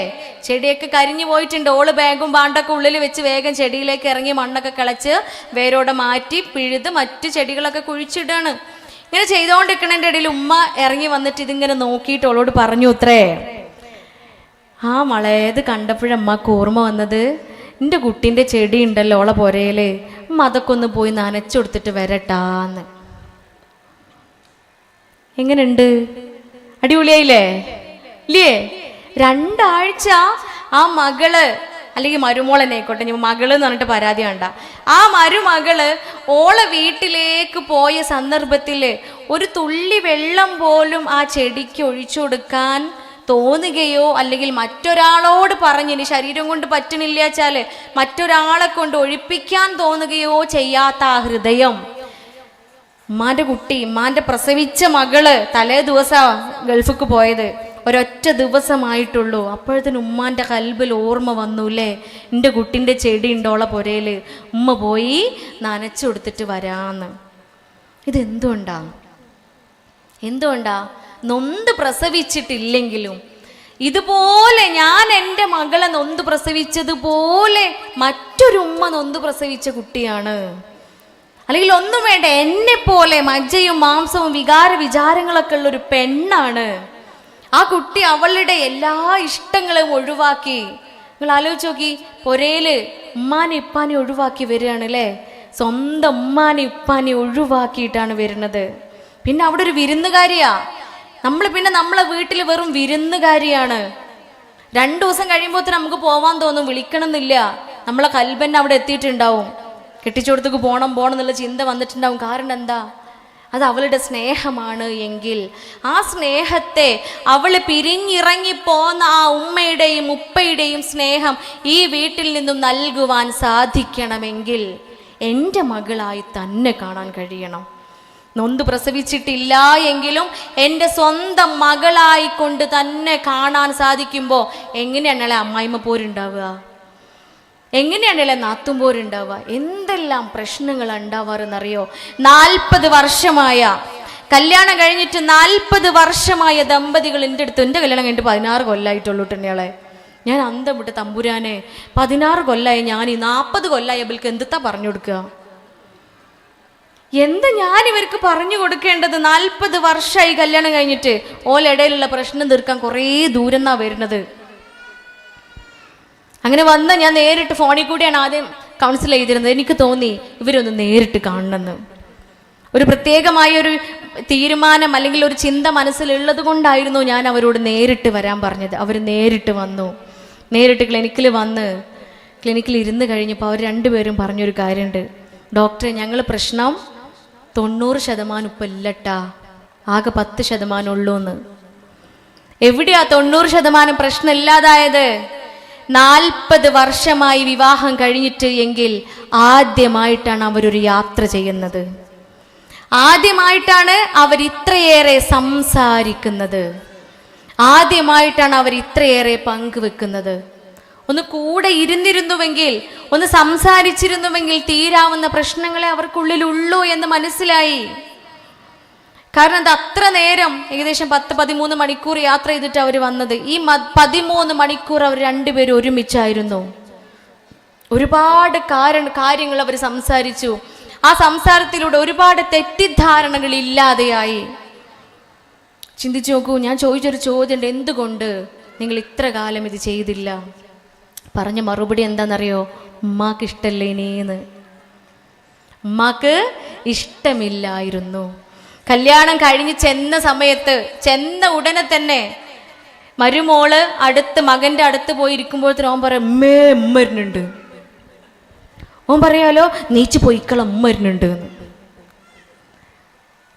ചെടിയൊക്കെ കരിഞ്ഞു പോയിട്ടുണ്ട്. ഓള് ബാഗും ബാണ്ടൊക്കെ ഉള്ളിൽ വെച്ച് വേഗം ചെടിയിലേക്ക് ഇറങ്ങി മണ്ണൊക്കെ കളച്ച് വേരോടെ മാറ്റി പിഴുത് മറ്റു ചെടികളൊക്കെ കുഴിച്ചിടാണ്. ഇങ്ങനെ ചെയ്തുകൊണ്ടിരിക്കണതിൻ്റെ ഇടയിൽ ഉമ്മ ഇറങ്ങി വന്നിട്ട് ഇതിങ്ങനെ നോക്കിയിട്ട് ഓളോട് പറഞ്ഞു അത്രേ, ആ മളയത് കണ്ടപ്പോഴമ്മക്ക് ഓർമ്മ വന്നത്, എൻ്റെ കുട്ടീൻ്റെ ചെടി ഉണ്ടല്ലോ ഓളെ പുരയില്, അമ്മ അതൊക്കെ ഒന്ന് പോയി നനച്ചു കൊടുത്തിട്ട് വരട്ടാന്ന്. എങ്ങനെയുണ്ട്? അടിപൊളിയായില്ലേ? ഇല്ലേ? 2 ആഴ്ച ആ മകള്, അല്ലെങ്കിൽ മരുമോളെന്നെ ആയിക്കോട്ടെ, ഞാൻ മകള് എന്ന് പറഞ്ഞിട്ട് പരാതി വേണ്ട, ആ മരുമകള് ഓളെ വീട്ടിലേക്ക് പോയ സന്ദർഭത്തിൽ ഒരു തുള്ളി വെള്ളം പോലും ആ ചെടിക്ക് ഒഴിച്ചു കൊടുക്കാൻ തോന്നുകയോ അല്ലെങ്കിൽ മറ്റൊരാളോട് പറഞ്ഞിനി ശരീരം കൊണ്ട് പറ്റണില്ല വെച്ചാല് മറ്റൊരാളെ കൊണ്ട് ഒഴിപ്പിക്കാൻ തോന്നുകയോ ചെയ്യാത്ത ആ ഹൃദയം. ഉമ്മാന്റെ കുട്ടി, ഉമ്മാന്റെ പ്രസവിച്ച മകള് തലേ ദിവസം ഗൾഫിക്ക് പോയത്, ഒരൊറ്റ ദിവസമായിട്ടുള്ളൂ. അപ്പോഴത്തേന് ഉമ്മാന്റെ കൽബിൽ ഓർമ്മ വന്നൂല്ലേ, എൻ്റെ കുട്ടിൻ്റെ ചെടി ഉണ്ടോളെ പുരയില്, ഉമ്മ പോയി നനച്ചു കൊടുത്തിട്ട് വരാന്ന്. എന്തുകൊണ്ടാ? നൊന്ത് പ്രസവിച്ചിട്ടില്ലെങ്കിലും ഇതുപോലെ ഞാൻ എൻ്റെ മകളെ നൊന്ത് പ്രസവിച്ചതുപോലെ മറ്റൊരു ഉമ്മ നൊന്ത് പ്രസവിച്ച കുട്ടിയാണ്. അല്ലെങ്കിൽ ഒന്നും വേണ്ട, എന്നെ പോലെ മജ്ജയും മാംസവും വിചാരങ്ങളൊക്കെ ഉള്ള ഒരു പെണ്ണാണ്. ആ കുട്ടി അവളുടെ എല്ലാ ഇഷ്ടങ്ങളും ഒഴിവാക്കി. നിങ്ങൾ ആലോചിച്ച് നോക്കി, പൊരയില് ഉമ്മാനെ ഉപ്പാനെ ഒഴിവാക്കി വരികയാണ് അല്ലേ, സ്വന്തം ഉമ്മാനെ ഉപ്പാനെ ഒഴിവാക്കിയിട്ടാണ് വരുന്നത്. പിന്നെ അവിടെ ഒരു വിരുന്നുകാരിയാ നമ്മളെ വീട്ടിൽ വെറും വിരുന്നുകാരിയാണ്. 2 ദിവസം കഴിയുമ്പോൾ നമുക്ക് പോവാൻ തോന്നും, വിളിക്കണം എന്നില്ല, നമ്മളെ കൽബന്നെ അവിടെ എത്തിയിട്ടുണ്ടാവും. കെട്ടിച്ചോടത്തേക്ക് പോണം എന്നുള്ള ചിന്ത വന്നിട്ടുണ്ടാവും. കാരണം എന്താ? അത് അവളുടെ സ്നേഹമാണ് എങ്കിൽ ആ സ്നേഹത്തെ അവൾ പിരിഞ്ഞിറങ്ങിപ്പോന്ന ആ ഉമ്മയുടെയും ഉപ്പയുടെയും സ്നേഹം ഈ വീട്ടിൽ നിന്നും നൽകുവാൻ സാധിക്കണമെങ്കിൽ എൻ്റെ മകളായി തന്നെ കാണാൻ കഴിയണം. നൊന്ത് പ്രസവിച്ചിട്ടില്ല എങ്കിലും എൻ്റെ സ്വന്തം മകളായിക്കൊണ്ട് തന്നെ കാണാൻ സാധിക്കുമ്പോൾ എങ്ങനെയാണല്ലേ അമ്മായിമ്മ പോരുണ്ടാവുക, എങ്ങനെയാണല്ലേ നാത്തും പോരുണ്ടാവുക, എന്തെല്ലാം പ്രശ്നങ്ങൾ ഉണ്ടാവാറെന്നറിയോ? 40 വർഷമായ കല്യാണം കഴിഞ്ഞിട്ട് 40 വർഷമായ ദമ്പതികൾ എൻ്റെ അടുത്ത്, എൻ്റെ കല്യാണം കഴിഞ്ഞിട്ട് 16 കൊല്ലമായിട്ടുള്ളൂ ടെണ്ണയാളെ. ഞാൻ അന്തം വിട്ട്, തമ്പുരാനെ 16 കൊല്ലമായി, ഞാൻ ഈ 40 കൊല്ലമായി അവൾക്ക് എന്തിട്ടാ പറഞ്ഞു കൊടുക്കുക? എന്താ ഞാൻ ഇവർക്ക് പറഞ്ഞു കൊടുക്കേണ്ടത്? 40 വർഷമായി കല്യാണം കഴിഞ്ഞിട്ട്. ഓലിടയിലുള്ള പ്രശ്നം തീർക്കാൻ കുറേ ദൂരം നിന്നാ വരുന്നത്. അങ്ങനെ വന്ന ഞാൻ നേരിട്ട് ഫോണിൽ കൂടിയാണ് ആദ്യം കൗൺസിൽ ചെയ്തിരുന്നത്. എനിക്ക് തോന്നി ഇവരൊന്ന് നേരിട്ട് കാണണമെന്ന്. ഒരു പ്രത്യേകമായൊരു തീരുമാനം അല്ലെങ്കിൽ ഒരു ചിന്ത മനസ്സിലുള്ളത് കൊണ്ടായിരുന്നു ഞാൻ അവരോട് നേരിട്ട് വരാൻ പറഞ്ഞത്. അവർ നേരിട്ട് വന്നു. നേരിട്ട് ക്ലിനിക്കിൽ ഇരുന്ന് കഴിഞ്ഞപ്പോൾ അവർ രണ്ടുപേരും പറഞ്ഞൊരു കാര്യമുണ്ട്, ഡോക്ടറെ ഞങ്ങൾ പ്രശ്നം 90% ഇപ്പം ഇല്ലട്ടാ, ആകെ 10% ഉള്ളൂ എന്ന്. എവിടെയാ 90% പ്രശ്നം ഇല്ലാതായത്? 40 വർഷമായി വിവാഹം കഴിഞ്ഞിട്ട് എങ്കിൽ ആദ്യമായിട്ടാണ് അവരൊരു യാത്ര ചെയ്യുന്നത്, ആദ്യമായിട്ടാണ് അവർ ഇത്രയേറെ സംസാരിക്കുന്നത്, ആദ്യമായിട്ടാണ് അവർ ഇത്രയേറെ പങ്കുവെക്കുന്നത്. ഒന്ന് കൂടെ ഇരുന്നിരുന്നുവെങ്കിൽ, ഒന്ന് സംസാരിച്ചിരുന്നുവെങ്കിൽ തീരാവുന്ന പ്രശ്നങ്ങളെ അവർക്കുള്ളിലുള്ളൂ എന്ന് മനസ്സിലായി. കാരണം അത് അത്ര നേരം, ഏകദേശം 10-13 മണിക്കൂർ യാത്ര ചെയ്തിട്ട് അവർ വന്നത്. ഈ 13 മണിക്കൂർ അവർ രണ്ടുപേരും ഒരുമിച്ചായിരുന്നു. ഒരുപാട് കാര്യങ്ങൾ അവർ സംസാരിച്ചു. ആ സംസാരത്തിലൂടെ ഒരുപാട് തെറ്റിദ്ധാരണകൾ ഇല്ലാതെയായി. ചിന്തിച്ചു നോക്കൂ, ഞാൻ ചോദിച്ചൊരു ചോദ്യമുണ്ട്, എന്തുകൊണ്ട് നിങ്ങൾ ഇത്ര കാലം ഇത് ചെയ്തില്ല? പറഞ്ഞ മറുപടി എന്താണെന്നറിയോ? ഉമ്മാക്ക് ഇഷ്ടമല്ലേനേന്ന്. ഉമ്മാക്ക് ഇഷ്ടമില്ലായിരുന്നു. കല്യാണം കഴിഞ്ഞ് ചെന്ന ഉടനെ തന്നെ മരുമോള് മകന്റെ അടുത്ത് പോയി ഇരിക്കുമ്പോഴത്തേനും ഓൻ പറയാം, ഉമ്മ വരുന്നുണ്ട്. ഓൻ പറയാലോ, നീച്ച് പോയിക്കള, ഉമ്മ വരുന്നുണ്ട് എന്ന്.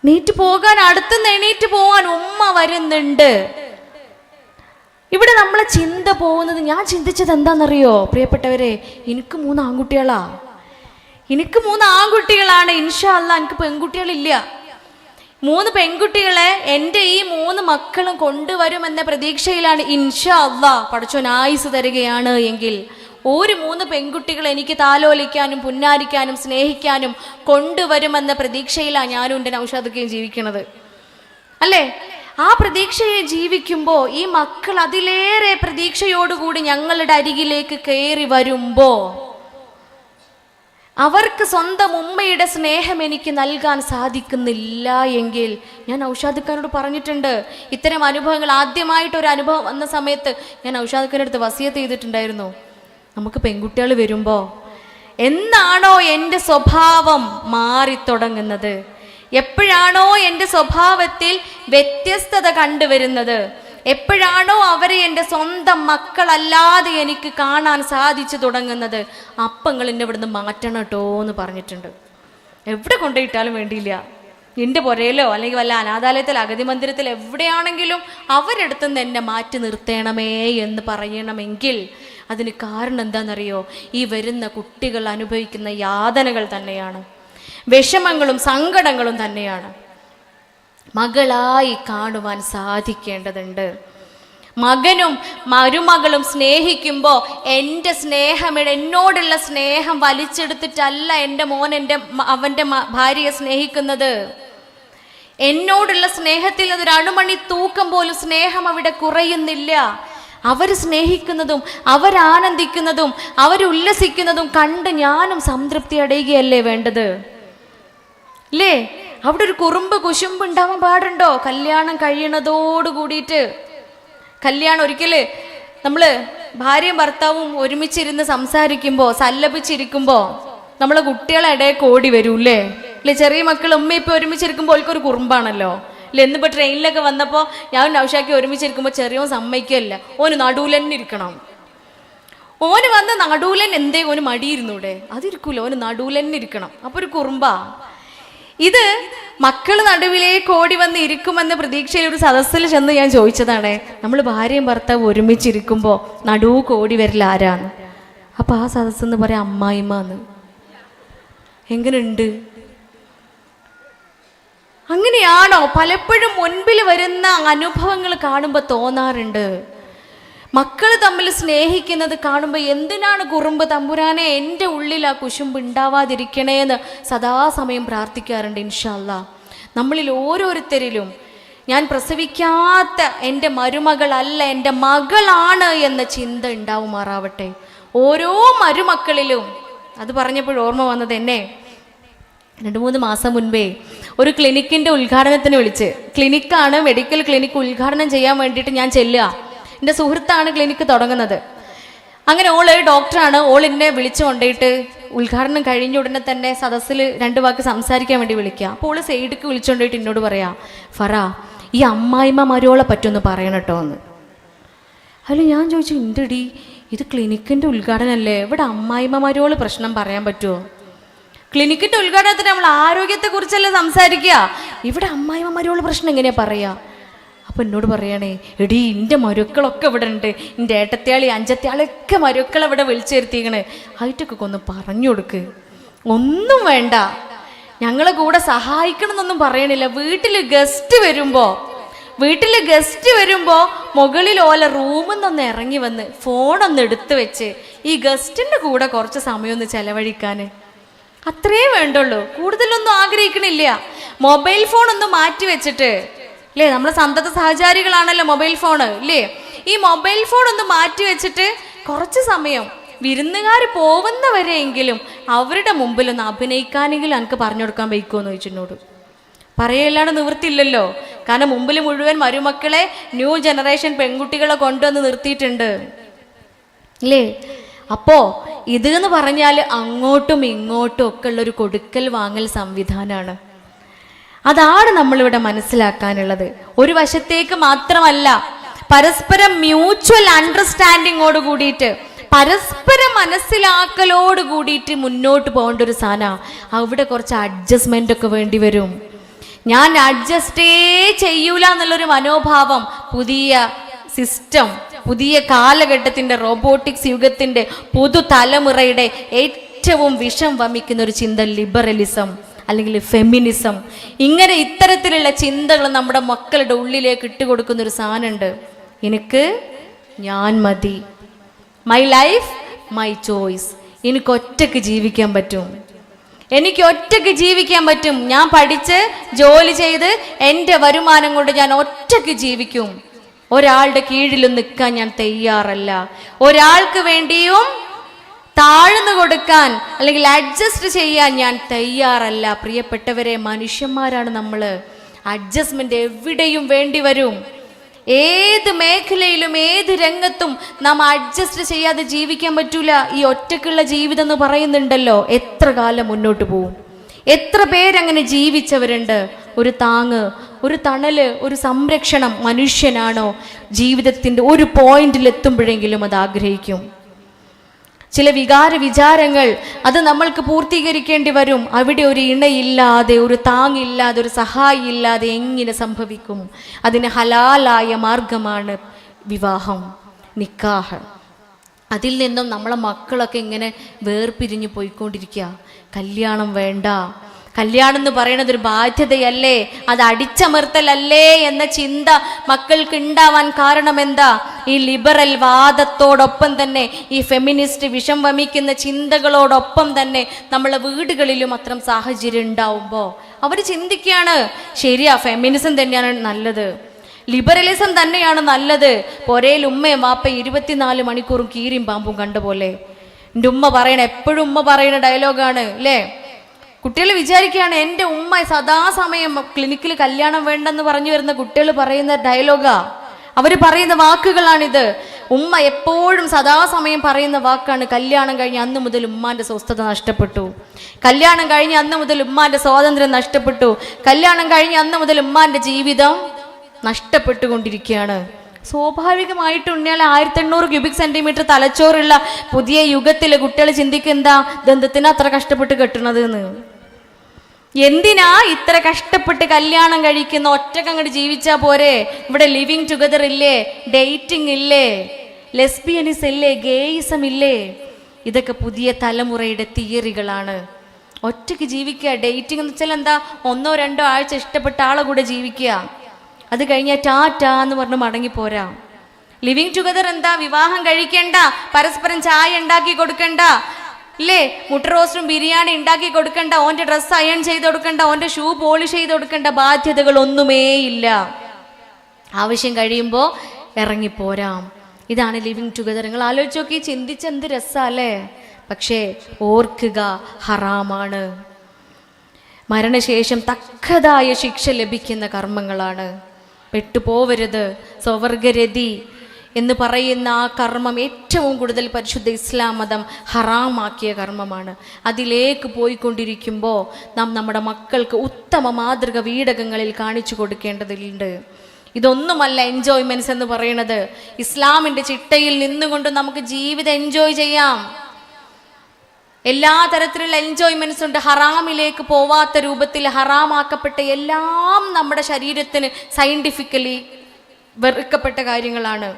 എണീറ്റ് പോകാൻ ഉമ്മ വരുന്നുണ്ട്. ഇവിടെ നമ്മളെ ചിന്ത പോകുന്നത്, ഞാൻ ചിന്തിച്ചത് എന്താണെന്നറിയോ പ്രിയപ്പെട്ടവരെ? എനിക്ക് 3 ആൺകുട്ടികളാണ്. ഇൻഷാ അല്ലാഹ് എനിക്ക് പെൺകുട്ടികളില്ല. 3 പെൺകുട്ടികളെ എൻ്റെ ഈ 3 മക്കളും കൊണ്ടുവരുമെന്ന പ്രതീക്ഷയിലാണ്. ഇൻഷാ അല്ലാഹ് പടച്ചോൻ ആയുസ് തരികയാണ് എങ്കിൽ ഒരു 3 പെൺകുട്ടികൾ എനിക്ക് താലോലിക്കാനും പുന്നാരിക്കാനും സ്നേഹിക്കാനും കൊണ്ടുവരുമെന്ന പ്രതീക്ഷയിലാണ് ഞാനും എൻ്റെ നൗഷാദൊക്കെയും ജീവിക്കുന്നത്, അല്ലേ? ആ പ്രതീക്ഷയെ ജീവിക്കുമ്പോൾ ഈ മക്കൾ അതിലേറെ പ്രതീക്ഷയോടുകൂടി ഞങ്ങളുടെ അരികിലേക്ക് കയറി വരുമ്പോൾ അവർക്ക് സ്വന്തം ഉമ്മയുടെ സ്നേഹം എനിക്ക് നൽകാൻ സാധിക്കുന്നില്ല എങ്കിൽ, ഞാൻ നൗഷാദ് പറഞ്ഞിട്ടുണ്ട്, ഇത്തരം അനുഭവങ്ങൾ ആദ്യമായിട്ടൊരു അനുഭവം വന്ന സമയത്ത് ഞാൻ നൗഷാദ് അടുത്ത് വസിയത്ത് ചെയ്തിട്ടുണ്ടായിരുന്നു. നമുക്ക് പെൺകുട്ടികൾ വരുമ്പോൾ എന്നാണോ എൻ്റെ സ്വഭാവം മാറിത്തുടങ്ങുന്നത്, എപ്പോഴാണോ എൻ്റെ സ്വഭാവത്തിൽ വ്യത്യസ്തത കണ്ടുവരുന്നത്, എപ്പോഴാണോ അവരെ എൻ്റെ സ്വന്തം മക്കളല്ലാതെ എനിക്ക് കാണാൻ സാധിച്ചു തുടങ്ങുന്നത്, അപ്പങ്ങൾ എന്നെ ഇവിടുന്ന് മാറ്റണം കേട്ടോ എന്ന് പറഞ്ഞിട്ടുണ്ട്. എവിടെ കൊണ്ടുപോയിട്ടാലും വേണ്ടിയില്ല, എൻ്റെ പുരയിലോ അല്ലെങ്കിൽ വല്ല അനാഥാലയത്തിൽ അഗതി മന്ദിരത്തിൽ എവിടെയാണെങ്കിലും അവരെടുത്തുനിന്ന് എന്നെ മാറ്റി നിർത്തണമേ എന്ന് പറയണമെങ്കിൽ അതിന് കാരണം എന്താണെന്നറിയോ? ഈ വരുന്ന കുട്ടികൾ അനുഭവിക്കുന്ന യാതനകൾ തന്നെയാണ്, വിഷമങ്ങളും സങ്കടങ്ങളും തന്നെയാണ്. മകളായി കാണുവാൻ സാധിക്കേണ്ടതുണ്ട്. മകനും മരുമകളും സ്നേഹിക്കുമ്പോൾ എന്നോടുള്ള സ്നേഹം വലിച്ചെടുത്തിട്ടല്ല എൻ്റെ മോൻ അവൻ്റെ ഭാര്യയെ സ്നേഹിക്കുന്നത്. എന്നോടുള്ള സ്നേഹത്തിൽ ഒരു അണുമണി തൂക്കം പോലും സ്നേഹം അവിടെ കുറയുന്നില്ല. അവർ സ്നേഹിക്കുന്നതും അവരാനന്ദിക്കുന്നതും അവരുല്ലസിക്കുന്നതും കണ്ട് ഞാനും സംതൃപ്തി അടയുകയല്ലേ വേണ്ടത്, അല്ലേ? അവിടെ ഒരു കുശുമ്പ് ഉണ്ടാവാൻ പാടുണ്ടോ? കല്യാണം കഴിയണതോട് കൂടിയിട്ട് ഒരിക്കല് നമ്മള് ഭാര്യയും ഭർത്താവും ഒരുമിച്ചിരുന്ന് സംസാരിക്കുമ്പോൾ സല്ലപിച്ചിരിക്കുമ്പോൾ നമ്മളെ കുട്ടികളെ ഇടയിൽ ഓടി വരൂല്ലേ, അല്ലെ? ചെറിയ മക്കൾ ഉമ്മ ഇപ്പൊ ഒരുമിച്ചിരിക്കുമ്പോൾ ഓൽക്കൊരു കുറുമ്പാണല്ലോ, അല്ലെ? എന്നിപ്പോ ട്രെയിനിലൊക്കെ വന്നപ്പോൾ ഞാൻ നൗഷാക്കി ഒരുമിച്ചിരിക്കുമ്പോൾ ചെറിയോൻ സമ്മതിക്കല്ല, ഓന് നടുവിലെന്നെ ഇരിക്കണം. ഓന് വന്ന് നടുവിലൻ ഓന് മടിയിരുന്നൂടെ? അതിരിക്കൂല, ഓന് നടുവിലെന്നെ ഇരിക്കണം. അപ്പൊ ഒരു കുറുമ്പാ. ഇത് മക്കൾ നടുവിലേക്ക് ഓടി വന്ന് ഇരിക്കുമെന്ന പ്രതീക്ഷയിൽ ഒരു സദസ്സിൽ ചെന്ന് ഞാൻ ചോദിച്ചതാണ്, നമ്മൾ ഭാര്യയും ഭർത്താവ് ഒരുമിച്ചിരിക്കുമ്പോൾ നടുവുക്ക് ഓടി വരില്ല ആരാന്ന്? അപ്പൊ ആ സദസ്സെന്ന് പറയാം അമ്മായിമ്മ എന്ന്. എങ്ങനെയുണ്ട്? അങ്ങനെയാണോ? പലപ്പോഴും മുൻപിൽ വരുന്ന അനുഭവങ്ങൾ കാണുമ്പോൾ തോന്നാറുണ്ട്, മക്കൾ തമ്മിൽ സ്നേഹിക്കുന്നത് കാണുമ്പോൾ എന്തിനാണ് കുറുമ്പ് തമ്പുരാനെ എൻ്റെ ഉള്ളിൽ ആ കുശുമ്പ് ഉണ്ടാവാതിരിക്കണേന്ന് സദാസമയം പ്രാർത്ഥിക്കാറുണ്ട്. ഇൻഷാ അല്ലാഹ് നമ്മളിൽ ഓരോരുത്തരിലും ഞാൻ പ്രസവിക്കാത്ത എൻ്റെ മരുമകളല്ല, എൻ്റെ മകളാണ് എന്ന ചിന്ത ഉണ്ടാവുമാറാവട്ടെ. ഓരോ മരുമക്കളിലും. അത് പറഞ്ഞപ്പോൾ ഓർമ്മ വന്നത്, എന്നെ 2-3 മാസം മുൻപേ ഒരു ക്ലിനിക്കിൻ്റെ ഉദ്ഘാടനത്തിന് വിളിച്ച്, ക്ലിനിക്കാണ്, മെഡിക്കൽ ക്ലിനിക്ക് ഉദ്ഘാടനം ചെയ്യാൻ വേണ്ടിയിട്ട് ഞാൻ ചെല്ലുക. എൻ്റെ സുഹൃത്താണ് ക്ലിനിക്ക് തുടങ്ങുന്നത്. അങ്ങനെ ഓള് ഡോക്ടറാണ്. ഓൾ എന്നെ വിളിച്ചു കൊണ്ടിട്ട് ഉദ്ഘാടനം കഴിഞ്ഞ ഉടനെ തന്നെ സദസ്സിൽ 2 വാക്ക് സംസാരിക്കാൻ വേണ്ടി വിളിക്കുക. അപ്പോൾ ഓള് സൈഡിക്ക് വിളിച്ചുകൊണ്ടിട്ട് എന്നോട് പറയാം, ഫറ ഈ അമ്മായിമ്മ മരുവോളെ പറ്റൊന്ന് പറയണം കേട്ടോ എന്ന്. അതിൽ ഞാൻ ചോദിച്ചു, എന്തടി ഇത് ക്ലിനിക്കിൻ്റെ ഉദ്ഘാടനമല്ലേ, ഇവിടെ അമ്മായിമ്മ മരുവോള് പ്രശ്നം പറയാൻ പറ്റുമോ? ക്ലിനിക്കിൻ്റെ ഉദ്ഘാടനത്തിന് നമ്മൾ ആരോഗ്യത്തെക്കുറിച്ചല്ലേ സംസാരിക്കുക, ഇവിടെ അമ്മായിമ്മ മരുവോള് പ്രശ്നം എങ്ങനെയാ പറയാ? അപ്പം എന്നോട് പറയണേ, എടീ എൻ്റെ മരുക്കളൊക്കെ ഇവിടെ ഉണ്ട്, എൻ്റെ ഏട്ടത്തെയാളി അഞ്ചത്തെയാളൊക്കെ മരുക്കൾ ഇവിടെ വിളിച്ചിരുത്തിക്കണ്, ആയിട്ടൊക്കെ ഒന്ന് പറഞ്ഞു കൊടുക്ക്. ഒന്നും വേണ്ട, ഞങ്ങളെ കൂടെ സഹായിക്കണം എന്നൊന്നും പറയണില്ല. വീട്ടിൽ ഗസ്റ്റ് വരുമ്പോൾ മുകളിൽ ഓല റൂമിൽ നിന്നൊന്ന് ഇറങ്ങി വന്ന് ഫോണൊന്ന് എടുത്ത് വെച്ച് ഈ ഗസ്റ്റിൻ്റെ കൂടെ കുറച്ച് സമയം ഒന്ന് ചെലവഴിക്കാൻ, അത്രേ വേണ്ടുള്ളൂ. കൂടുതലൊന്നും ആഗ്രഹിക്കണില്ല. മൊബൈൽ ഫോൺ ഒന്ന് മാറ്റി വെച്ചിട്ട്, അല്ലേ, നമ്മളെ സന്തത സഹചാരികളാണല്ലോ മൊബൈൽ ഫോണ്, ഇല്ലേ? ഈ മൊബൈൽ ഫോൺ ഒന്ന് മാറ്റി വെച്ചിട്ട് കുറച്ച് സമയം വിരുന്നുകാർ പോകുന്നവരെയെങ്കിലും അവരുടെ മുമ്പിലൊന്ന് അഭിനയിക്കാനെങ്കിലും എനിക്ക് പറഞ്ഞു കൊടുക്കാൻ വയ്ക്കുമോ എന്ന് ചോദിച്ചെന്നോട്. പറയല്ലാണ്ട് നിവൃത്തിയില്ലല്ലോ. കാരണം മുമ്പിൽ മുഴുവൻ മരുമക്കളെ, ന്യൂ ജനറേഷൻ പെൺകുട്ടികളെ കൊണ്ടുവന്ന് നിർത്തിയിട്ടുണ്ട് അല്ലേ. അപ്പോ ഇത് എന്ന് പറഞ്ഞാൽ അങ്ങോട്ടും ഇങ്ങോട്ടും ഒക്കെ ഉള്ളൊരു കൊടുക്കൽ വാങ്ങൽ സംവിധാനമാണ്. അതാണ് നമ്മളിവിടെ മനസ്സിലാക്കാനുള്ളത്. ഒരു വശത്തേക്ക് മാത്രമല്ല, പരസ്പരം മ്യൂച്വൽ അണ്ടർസ്റ്റാൻഡിങ്ങോട് കൂടിയിട്ട്, പരസ്പര മനസ്സിലാക്കലോട് കൂടിയിട്ട് മുന്നോട്ട് പോകേണ്ട ഒരു സാധനം. അവിടെ കുറച്ച് അഡ്ജസ്റ്റ്മെന്റ് ഒക്കെ വേണ്ടി വരും. ഞാൻ അഡ്ജസ്റ്റേ ചെയ്യൂല എന്നുള്ളൊരു മനോഭാവം പുതിയ സിസ്റ്റം, പുതിയ കാലഘട്ടത്തിൻ്റെ, റോബോട്ടിക്സ് യുഗത്തിൻ്റെ പുതുതലമുറയുടെ ഏറ്റവും വിഷം വമിക്കുന്ന ഒരു ചിന്ത ലിബറലിസം അല്ലെങ്കിൽ ഫെമിനിസം. ഇങ്ങനെ ഇത്തരത്തിലുള്ള ചിന്തകൾ നമ്മുടെ മക്കളുടെ ഉള്ളിലേക്ക് ഇട്ടുകൊടുക്കുന്ന ഒരു സാധനമുണ്ട്. എനിക്ക് ഞാൻ മതി, മൈ ലൈഫ് മൈ ചോയ്സ്. എനിക്ക് ഒറ്റയ്ക്ക് ജീവിക്കാൻ പറ്റും, എനിക്ക് ഒറ്റയ്ക്ക് ജീവിക്കാൻ പറ്റും. ഞാൻ പഠിച്ച് ജോലി ചെയ്ത് എൻ്റെ വരുമാനം കൊണ്ട് ഞാൻ ഒറ്റയ്ക്ക് ജീവിക്കും. ഒരാളുടെ കീഴിലും നിൽക്കാൻ ഞാൻ തയ്യാറല്ല. ഒരാൾക്ക് വേണ്ടിയും താഴ്ന്നു കൊടുക്കാൻ അല്ലെങ്കിൽ അഡ്ജസ്റ്റ് ചെയ്യാൻ ഞാൻ തയ്യാറല്ല. പ്രിയപ്പെട്ടവരെ, മനുഷ്യന്മാരാണ് നമ്മൾ. അഡ്ജസ്റ്റ്മെന്റ് എവിടെയും വേണ്ടി വരും. ഏത് മേഖലയിലും ഏത് രംഗത്തും നാം അഡ്ജസ്റ്റ് ചെയ്യാതെ ജീവിക്കാൻ പറ്റൂല. ഈ ഒറ്റയ്ക്കുള്ള ജീവിതം എന്ന് പറയുന്നുണ്ടല്ലോ, എത്ര കാലം മുന്നോട്ട് പോവും? എത്ര പേരങ്ങനെ ജീവിച്ചവരുണ്ട്? ഒരു താങ്ങ്, ഒരു തണല്, ഒരു സംരക്ഷണം മനുഷ്യനാണോ ജീവിതത്തിൻ്റെ ഒരു പോയിന്റിൽ എത്തുമ്പോഴെങ്കിലും അത് ആഗ്രഹിക്കും. ചില വിചാരങ്ങൾ അത് നമ്മൾക്ക് പൂർത്തീകരിക്കേണ്ടി വരും. അവിടെ ഒരു ഇണയില്ലാതെ, ഒരു താങ്ങില്ലാതെ, ഒരു സഹായി ഇല്ലാതെ എങ്ങനെ സംഭവിക്കും? അതിന് ഹലാലായ മാർഗമാണ് വിവാഹം, നിക്കാഹ്. അതിൽ നിന്നും നമ്മളെ മക്കളൊക്കെ ഇങ്ങനെ വേർപിരിഞ്ഞു പോയിക്കൊണ്ടിരിക്കുക. കല്യാണം വേണ്ട, കല്യാണം എന്ന് പറയുന്നത് ഒരു ബാധ്യതയല്ലേ, അത് അടിച്ചമർത്തലല്ലേ എന്ന ചിന്ത മക്കൾക്ക് ഉണ്ടാവാൻ കാരണം എന്താ? ഈ ലിബറൽ വാദത്തോടൊപ്പം തന്നെ ഈ ഫെമിനിസ്റ്റ് വിഷം വമിക്കുന്ന ചിന്തകളോടൊപ്പം തന്നെ നമ്മളെ വീടുകളിലും അത്തരം സാഹചര്യം ഉണ്ടാവുമ്പോൾ അവർ ചിന്തിക്കുകയാണ്, ശരിയാ, ഫെമിനിസം തന്നെയാണ് നല്ലത്, ലിബറലിസം തന്നെയാണ് നല്ലത്. പൊരയിൽ ഉമ്മയും വാപ്പയും 24 മണിക്കൂറും കീരിയും പാമ്പും കണ്ട പോലെ. എൻ്റെ ഉമ്മ പറയണ, എപ്പോഴും ഉമ്മ പറയുന്ന ഡയലോഗാണ് അല്ലേ. കുട്ടികൾ വിചാരിക്കുകയാണ് എൻ്റെ ഉമ്മ സദാസമയം ക്ലിനിക്കിൽ കല്യാണം വേണ്ടെന്ന് പറഞ്ഞു വരുന്ന കുട്ടികൾ പറയുന്ന ഡയലോഗാ, അവർ പറയുന്ന വാക്കുകളാണിത്. ഉമ്മ എപ്പോഴും സദാസമയം പറയുന്ന വാക്കാണ്, കല്യാണം കഴിഞ്ഞ് അന്ന് മുതൽ ഉമ്മാൻ്റെ സ്വസ്ഥത നഷ്ടപ്പെട്ടു, കല്യാണം കഴിഞ്ഞ് അന്ന് മുതൽ ഉമ്മാൻ്റെ സ്വാതന്ത്ര്യം നഷ്ടപ്പെട്ടു, കല്യാണം കഴിഞ്ഞ് അന്ന് മുതൽ ഉമ്മാൻ്റെ ജീവിതം നഷ്ടപ്പെട്ടുകൊണ്ടിരിക്കുകയാണ്. സ്വാഭാവികമായിട്ട് ഉണ്ണിയാൽ 1800 ക്യൂബിക് സെന്റിമീറ്റർ തലച്ചോറുള്ള പുതിയ യുഗത്തിലെ കുട്ടികൾ ചിന്തിക്കുക, എന്താ ദന്തത്തിന് അത്ര കഷ്ടപ്പെട്ട് കെട്ടണത് എന്ന്? എന്തിനാ ഇത്ര കഷ്ടപ്പെട്ട് കല്യാണം കഴിക്കുന്ന? ഒറ്റക്ക് അങ്ങോട്ട് ജീവിച്ചാൽ പോരെ? ഇവിടെ ലിവിങ് ടുഗദർ ഇല്ലേ, ഡേറ്റിംഗ് ഇല്ലേ, ലെസ്ബിയനിസം ഇല്ലേ, ഗേയിസം ഇല്ലേ? ഇതൊക്കെ പുതിയ തലമുറയുടെ തിയറികളാണ്. ഒറ്റയ്ക്ക് ജീവിക്കുക, ഡേറ്റിംഗ് എന്ന് വെച്ചാൽ എന്താ? 1-2 ആഴ്ച ഇഷ്ടപ്പെട്ട ആളെ കൂടെ ജീവിക്കുക, അത് കഴിഞ്ഞാൽ ടാറ്റാ എന്ന് പറഞ്ഞ് മടങ്ങിപ്പോരാ. ലിവിങ് ടുഗദർ എന്താ? വിവാഹം കഴിക്കണ്ട, പരസ്പരം ചായ ഉണ്ടാക്കി കൊടുക്കണ്ട ഇല്ലേ, മുട്ട റോസ്റ്റും ബിരിയാണി ഉണ്ടാക്കി കൊടുക്കണ്ട, ഓൻ്റെ ഡ്രസ്സ് അയൺ ചെയ്ത് കൊടുക്കണ്ട, ഓൻ്റെ ഷൂ പോളിഷ് ചെയ്ത് കൊടുക്കണ്ട, ബാധ്യതകൾ ഒന്നുമേ ഇല്ല. ആവശ്യം കഴിയുമ്പോൾ ഇറങ്ങിപ്പോരാം. ഇതാണ് ലിവിങ് ടുഗദർ. നിങ്ങൾ ആലോചിച്ച് നോക്കി, ചിന്തിച്ച് എന്ത് രസമല്ലേ? പക്ഷേ ഓർക്കുക, ഹറാമാണ്. മരണശേഷം തക്കതായ ശിക്ഷ ലഭിക്കുന്ന കർമ്മങ്ങളാണ്. പെട്ടുപോവരുത്. സ്വവർഗരതി എന്ന് പറയുന്ന ആ കർമ്മം ഏറ്റവും കൂടുതൽ പരിശുദ്ധ ഇസ്ലാം മതം ഹറാമാക്കിയ കർമ്മമാണ്. അതിലേക്ക് പോയിക്കൊണ്ടിരിക്കുമ്പോൾ നാം നമ്മുടെ മക്കൾക്ക് ഉത്തമ മാതൃക വീടകങ്ങളിൽ കാണിച്ചു കൊടുക്കേണ്ടതുണ്ട്. ഇതൊന്നുമല്ല എൻജോയ്മെന്റ്സ് എന്ന് പറയുന്നത്. ഇസ്ലാമിൻ്റെ ചിട്ടയിൽ നിന്നുകൊണ്ട് നമുക്ക് ജീവിതം എൻജോയ് ചെയ്യാം. എല്ലാ തരത്തിലുള്ള എൻജോയ്മെന്റ്സ് ഉണ്ട്. ഹറാമിലേക്ക് പോവാത്ത രൂപത്തിൽ ഹറാമാക്കപ്പെട്ട എല്ലാം നമ്മുടെ ശരീരത്തിന് സയന്റിഫിക്കലി വെറുക്കപ്പെട്ട കാര്യങ്ങളാണ്.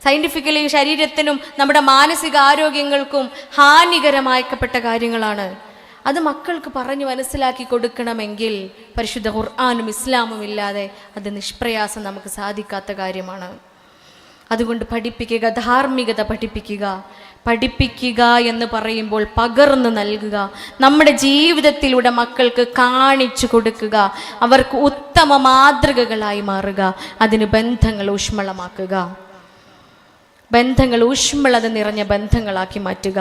സയന്റിഫിക്കലി ശരീരത്തിനും നമ്മുടെ മാനസിക ആരോഗ്യങ്ങൾക്കും ഹാനികരമാക്കപ്പെട്ട കാര്യങ്ങളാണ്. അത് മക്കൾക്ക് പറഞ്ഞു മനസ്സിലാക്കി കൊടുക്കണമെങ്കിൽ പരിശുദ്ധ ഖുർആനും ഇസ്ലാമും ഇല്ലാതെ അത് നിഷ്പ്രയാസം നമുക്ക് സാധിക്കാത്ത കാര്യമാണ്. അതുകൊണ്ട് പഠിപ്പിക്കുക, ധാർമ്മികത പഠിപ്പിക്കുക. പഠിപ്പിക്കുക എന്ന് പറയുമ്പോൾ പകർന്നു നൽകുക, നമ്മുടെ ജീവിതത്തിലൂടെ മക്കൾക്ക് കാണിച്ചു കൊടുക്കുക, അവർക്ക് ഉത്തമ മാതൃകകളായി മാറുക, അതിന് ബന്ധങ്ങൾ ഊഷ്മളമാക്കുക. ബന്ധങ്ങൾ ഊഷ്മളത നിറഞ്ഞ ബന്ധങ്ങളാക്കി മാറ്റുക.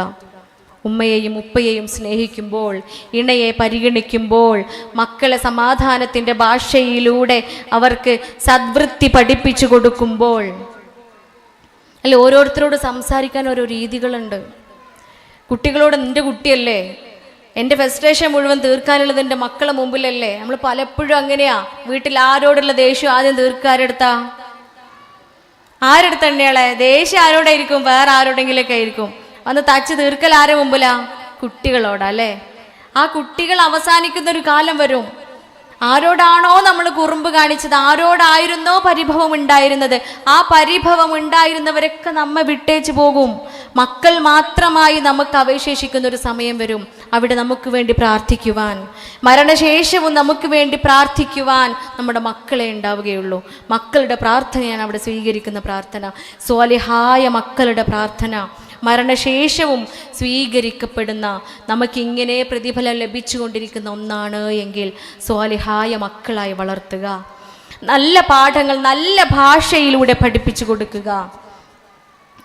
ഉമ്മയെയും ഉപ്പയെയും സ്നേഹിക്കുമ്പോൾ, ഇണയെ പരിഗണിക്കുമ്പോൾ, മക്കളെ സമാധാനത്തിൻ്റെ ഭാഷയിലൂടെ അവർക്ക് സദ്വൃത്തി പഠിപ്പിച്ചു കൊടുക്കുമ്പോൾ, അല്ല, ഓരോരുത്തരോട് സംസാരിക്കാൻ ഓരോ രീതികളുണ്ട്. കുട്ടികളോട് നിൻ്റെ കുട്ടിയല്ലേ, എൻ്റെ ഫ്രസ്ട്രേഷൻ മുഴുവൻ തീർക്കാനുള്ളത് എൻ്റെ മക്കളെ മുമ്പിലല്ലേ. നമ്മൾ പലപ്പോഴും അങ്ങനെയാ. വീട്ടിൽ ആരോടുള്ള ദേഷ്യം ആദ്യം തീർക്കാരെടുത്താ? ആരെടുത്തന്നെയാളെ ദേഷ്യം ആരോടായിരിക്കും? വേറെ ആരോടെങ്കിലൊക്കെ ആയിരിക്കും. അന്ന് തച്ച് തീർക്കൽ ആരെ മുമ്പിലാ? കുട്ടികളോടാ അല്ലേ? ആ കുട്ടികൾ അവസാനിക്കുന്ന ഒരു കാലം വരും. ആരോടാണോ നമ്മൾ കുറുമ്പ് കാണിച്ചത്, ആരോടായിരുന്നോ പരിഭവം ഉണ്ടായിരുന്നത്, ആ പരിഭവം ഉണ്ടായിരുന്നവരൊക്കെ നമ്മെ വിട്ടേച്ചു പോകും. മക്കൾ മാത്രമായി നമുക്ക് അവശേഷിക്കുന്ന ഒരു സമയം വരും. അവിടെ നമുക്ക് വേണ്ടി പ്രാർത്ഥിക്കുവാൻ, മരണശേഷവും നമുക്ക് വേണ്ടി പ്രാർത്ഥിക്കുവാൻ നമ്മുടെ മക്കളെ ഉണ്ടാവുകയുള്ളൂ. മക്കളുടെ പ്രാർത്ഥനയാണ് അവിടെ സ്വീകരിക്കുന്ന പ്രാർത്ഥന. സ്വാലിഹായ മക്കളുടെ പ്രാർത്ഥന മരണശേഷവും സ്വീകരിക്കപ്പെടുന്ന, നമുക്കിങ്ങനെ പ്രതിഫലം ലഭിച്ചുകൊണ്ടിരിക്കുന്ന ഒന്നാണ് എങ്കിൽ സ്വാലിഹായ മക്കളായി വളർത്തുക. നല്ല പാഠങ്ങൾ നല്ല ഭാഷയിലൂടെ പഠിപ്പിച്ചു കൊടുക്കുക.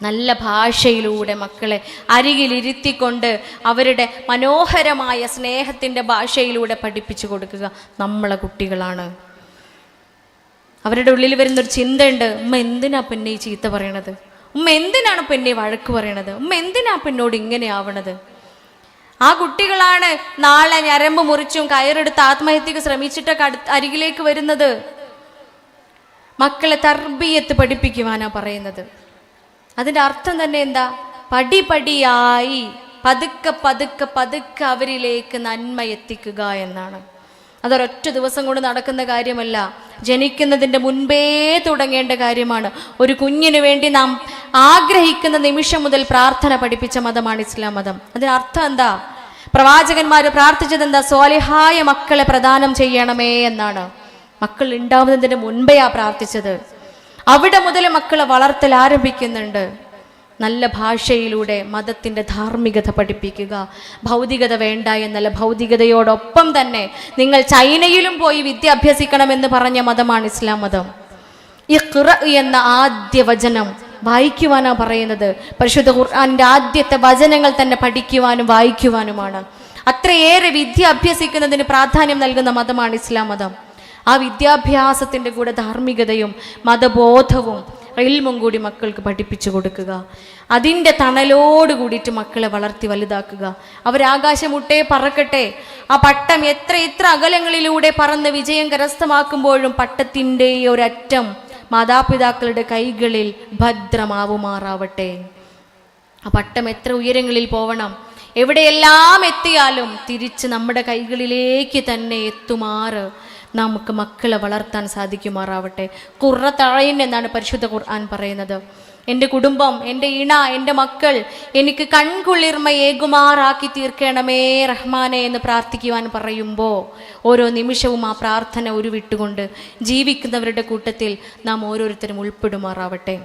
നല്ല ഭാഷയിലൂടെ മക്കളെ അരികിലിരുത്തിക്കൊണ്ട് അവരുടെ മനോഹരമായ സ്നേഹത്തിൻ്റെ ഭാഷയിലൂടെ പഠിപ്പിച്ചു കൊടുക്കുക. നമ്മളെ കുട്ടികളാണ്. അവരുടെ ഉള്ളിൽ വരുന്നൊരു ചിന്തയുണ്ട്, ഉമ്മ എന്തിനാ പെണ്ണെ ഈ ചീത്ത പറയണത്, ഉമ്മ എന്തിനാണ് പെണ്ണെ വഴക്ക് പറയണത്, ഉമ്മ എന്തിനാ പെണ്ണോട് ഇങ്ങനെ ആവണത്. ആ കുട്ടികളാണ് നാളെ ഞരമ്പ് മുറിച്ചും കയറെടുത്ത് ആത്മഹത്യക്ക് ശ്രമിച്ചിട്ടൊക്കെ അരികിലേക്ക് വരുന്നത്. മക്കളെ തർബിയത്ത് പഠിപ്പിക്കുവാനാ പറയുന്നത്. അതിൻ്റെ അർത്ഥം തന്നെ എന്താ? പടിപടിയായി പതുക്കെ പതുക്കെ പതുക്കെ അവരിലേക്ക് നന്മ എത്തിക്കുക എന്നാണ്. അതൊരൊറ്റ ദിവസം കൊണ്ട് നടക്കുന്ന കാര്യമല്ല. ജനിക്കുന്നതിൻ്റെ മുൻപേ തുടങ്ങേണ്ട കാര്യമാണ്. ഒരു കുഞ്ഞിന് വേണ്ടി നാം ആഗ്രഹിക്കുന്ന നിമിഷം മുതൽ പ്രാർത്ഥന പഠിപ്പിച്ച മതമാണ് ഇസ്ലാം മതം. അതിനർത്ഥം എന്താ? പ്രവാചകന്മാർ പ്രാർത്ഥിച്ചത് എന്താ? സ്വാലിഹായ മക്കളെ പ്രദാനം ചെയ്യണമേ എന്നാണ്. മക്കൾ ഉണ്ടാവുന്നതിന് മുൻപേ പ്രാർത്ഥിച്ചത്. അവിടെ മുതൽ മക്കളെ വളർത്തൽ ആരംഭിക്കുന്നുണ്ട്. നല്ല ഭാഷയിലൂടെ മതത്തിൻ്റെ ധാർമ്മികത പഠിപ്പിക്കുക. ഭൗതികത വേണ്ട എന്നല്ല, ഭൗതികതയോടൊപ്പം തന്നെ നിങ്ങൾ ചൈനയിലും പോയി വിദ്യ അഭ്യസിക്കണമെന്ന് പറഞ്ഞ മതമാണ് ഇസ്ലാം മതം. ഇഖ്റ എന്ന ആദ്യ വചനം വായിക്കുവാനാ പറയുന്നത്. പരിശുദ്ധ ഖുർആനിൻ്റെ ആദ്യത്തെ വചനങ്ങൾ തന്നെ പഠിക്കുവാനും വായിക്കുവാനുമാണ്. അത്രയേറെ വിദ്യ അഭ്യസിക്കുന്നതിന് പ്രാധാന്യം നൽകുന്ന മതമാണ് ഇസ്ലാം മതം. ആ വിദ്യാഭ്യാസത്തിൻ്റെ കൂടെ ധാർമ്മികതയും മതബോധവും ഇൽമും കൂടി മക്കൾക്ക് പഠിപ്പിച്ചു കൊടുക്കുക. അതിൻ്റെ തണലോട് കൂടിയിട്ട് മക്കളെ വളർത്തി വലുതാക്കുക. അവരാകാശമുട്ടേ പറക്കട്ടെ. ആ പട്ടം എത്ര അകലങ്ങളിലൂടെ പറന്ന് വിജയം കരസ്ഥമാക്കുമ്പോഴും പട്ടത്തിൻ്റെ ഒരറ്റം മാതാപിതാക്കളുടെ കൈകളിൽ ഭദ്രമാവുമാറാവട്ടെ. ആ പട്ടം എത്ര ഉയരങ്ങളിൽ പോവണം, എവിടെയെല്ലാം എത്തിയാലും തിരിച്ച് നമ്മുടെ കൈകളിലേക്ക് തന്നെ എത്തുമാറ് നമുക്ക് മക്കളെ വളർത്താൻ സാധിക്കുമാറാവട്ടെ. ഖുർറത്തഅയ്ൻ എന്നാണ് പരിശുദ്ധ ഖുർആൻ പറയുന്നത്. എൻ്റെ കുടുംബം, എൻ്റെ ഇണ, എൻ്റെ മക്കൾ എനിക്ക് കൺകുളിർമയേകുമാറാക്കി തീർക്കണമേ റഹ്മാനെ എന്ന് പ്രാർത്ഥിക്കുവാൻ പറയുമ്പോൾ ഓരോ നിമിഷവും ആ പ്രാർത്ഥന ഉരുവിട്ടുകൊണ്ട് ജീവിക്കുന്നവരുടെ കൂട്ടത്തിൽ നാം ഓരോരുത്തരും ഉൾപ്പെടുമാറാവട്ടെ.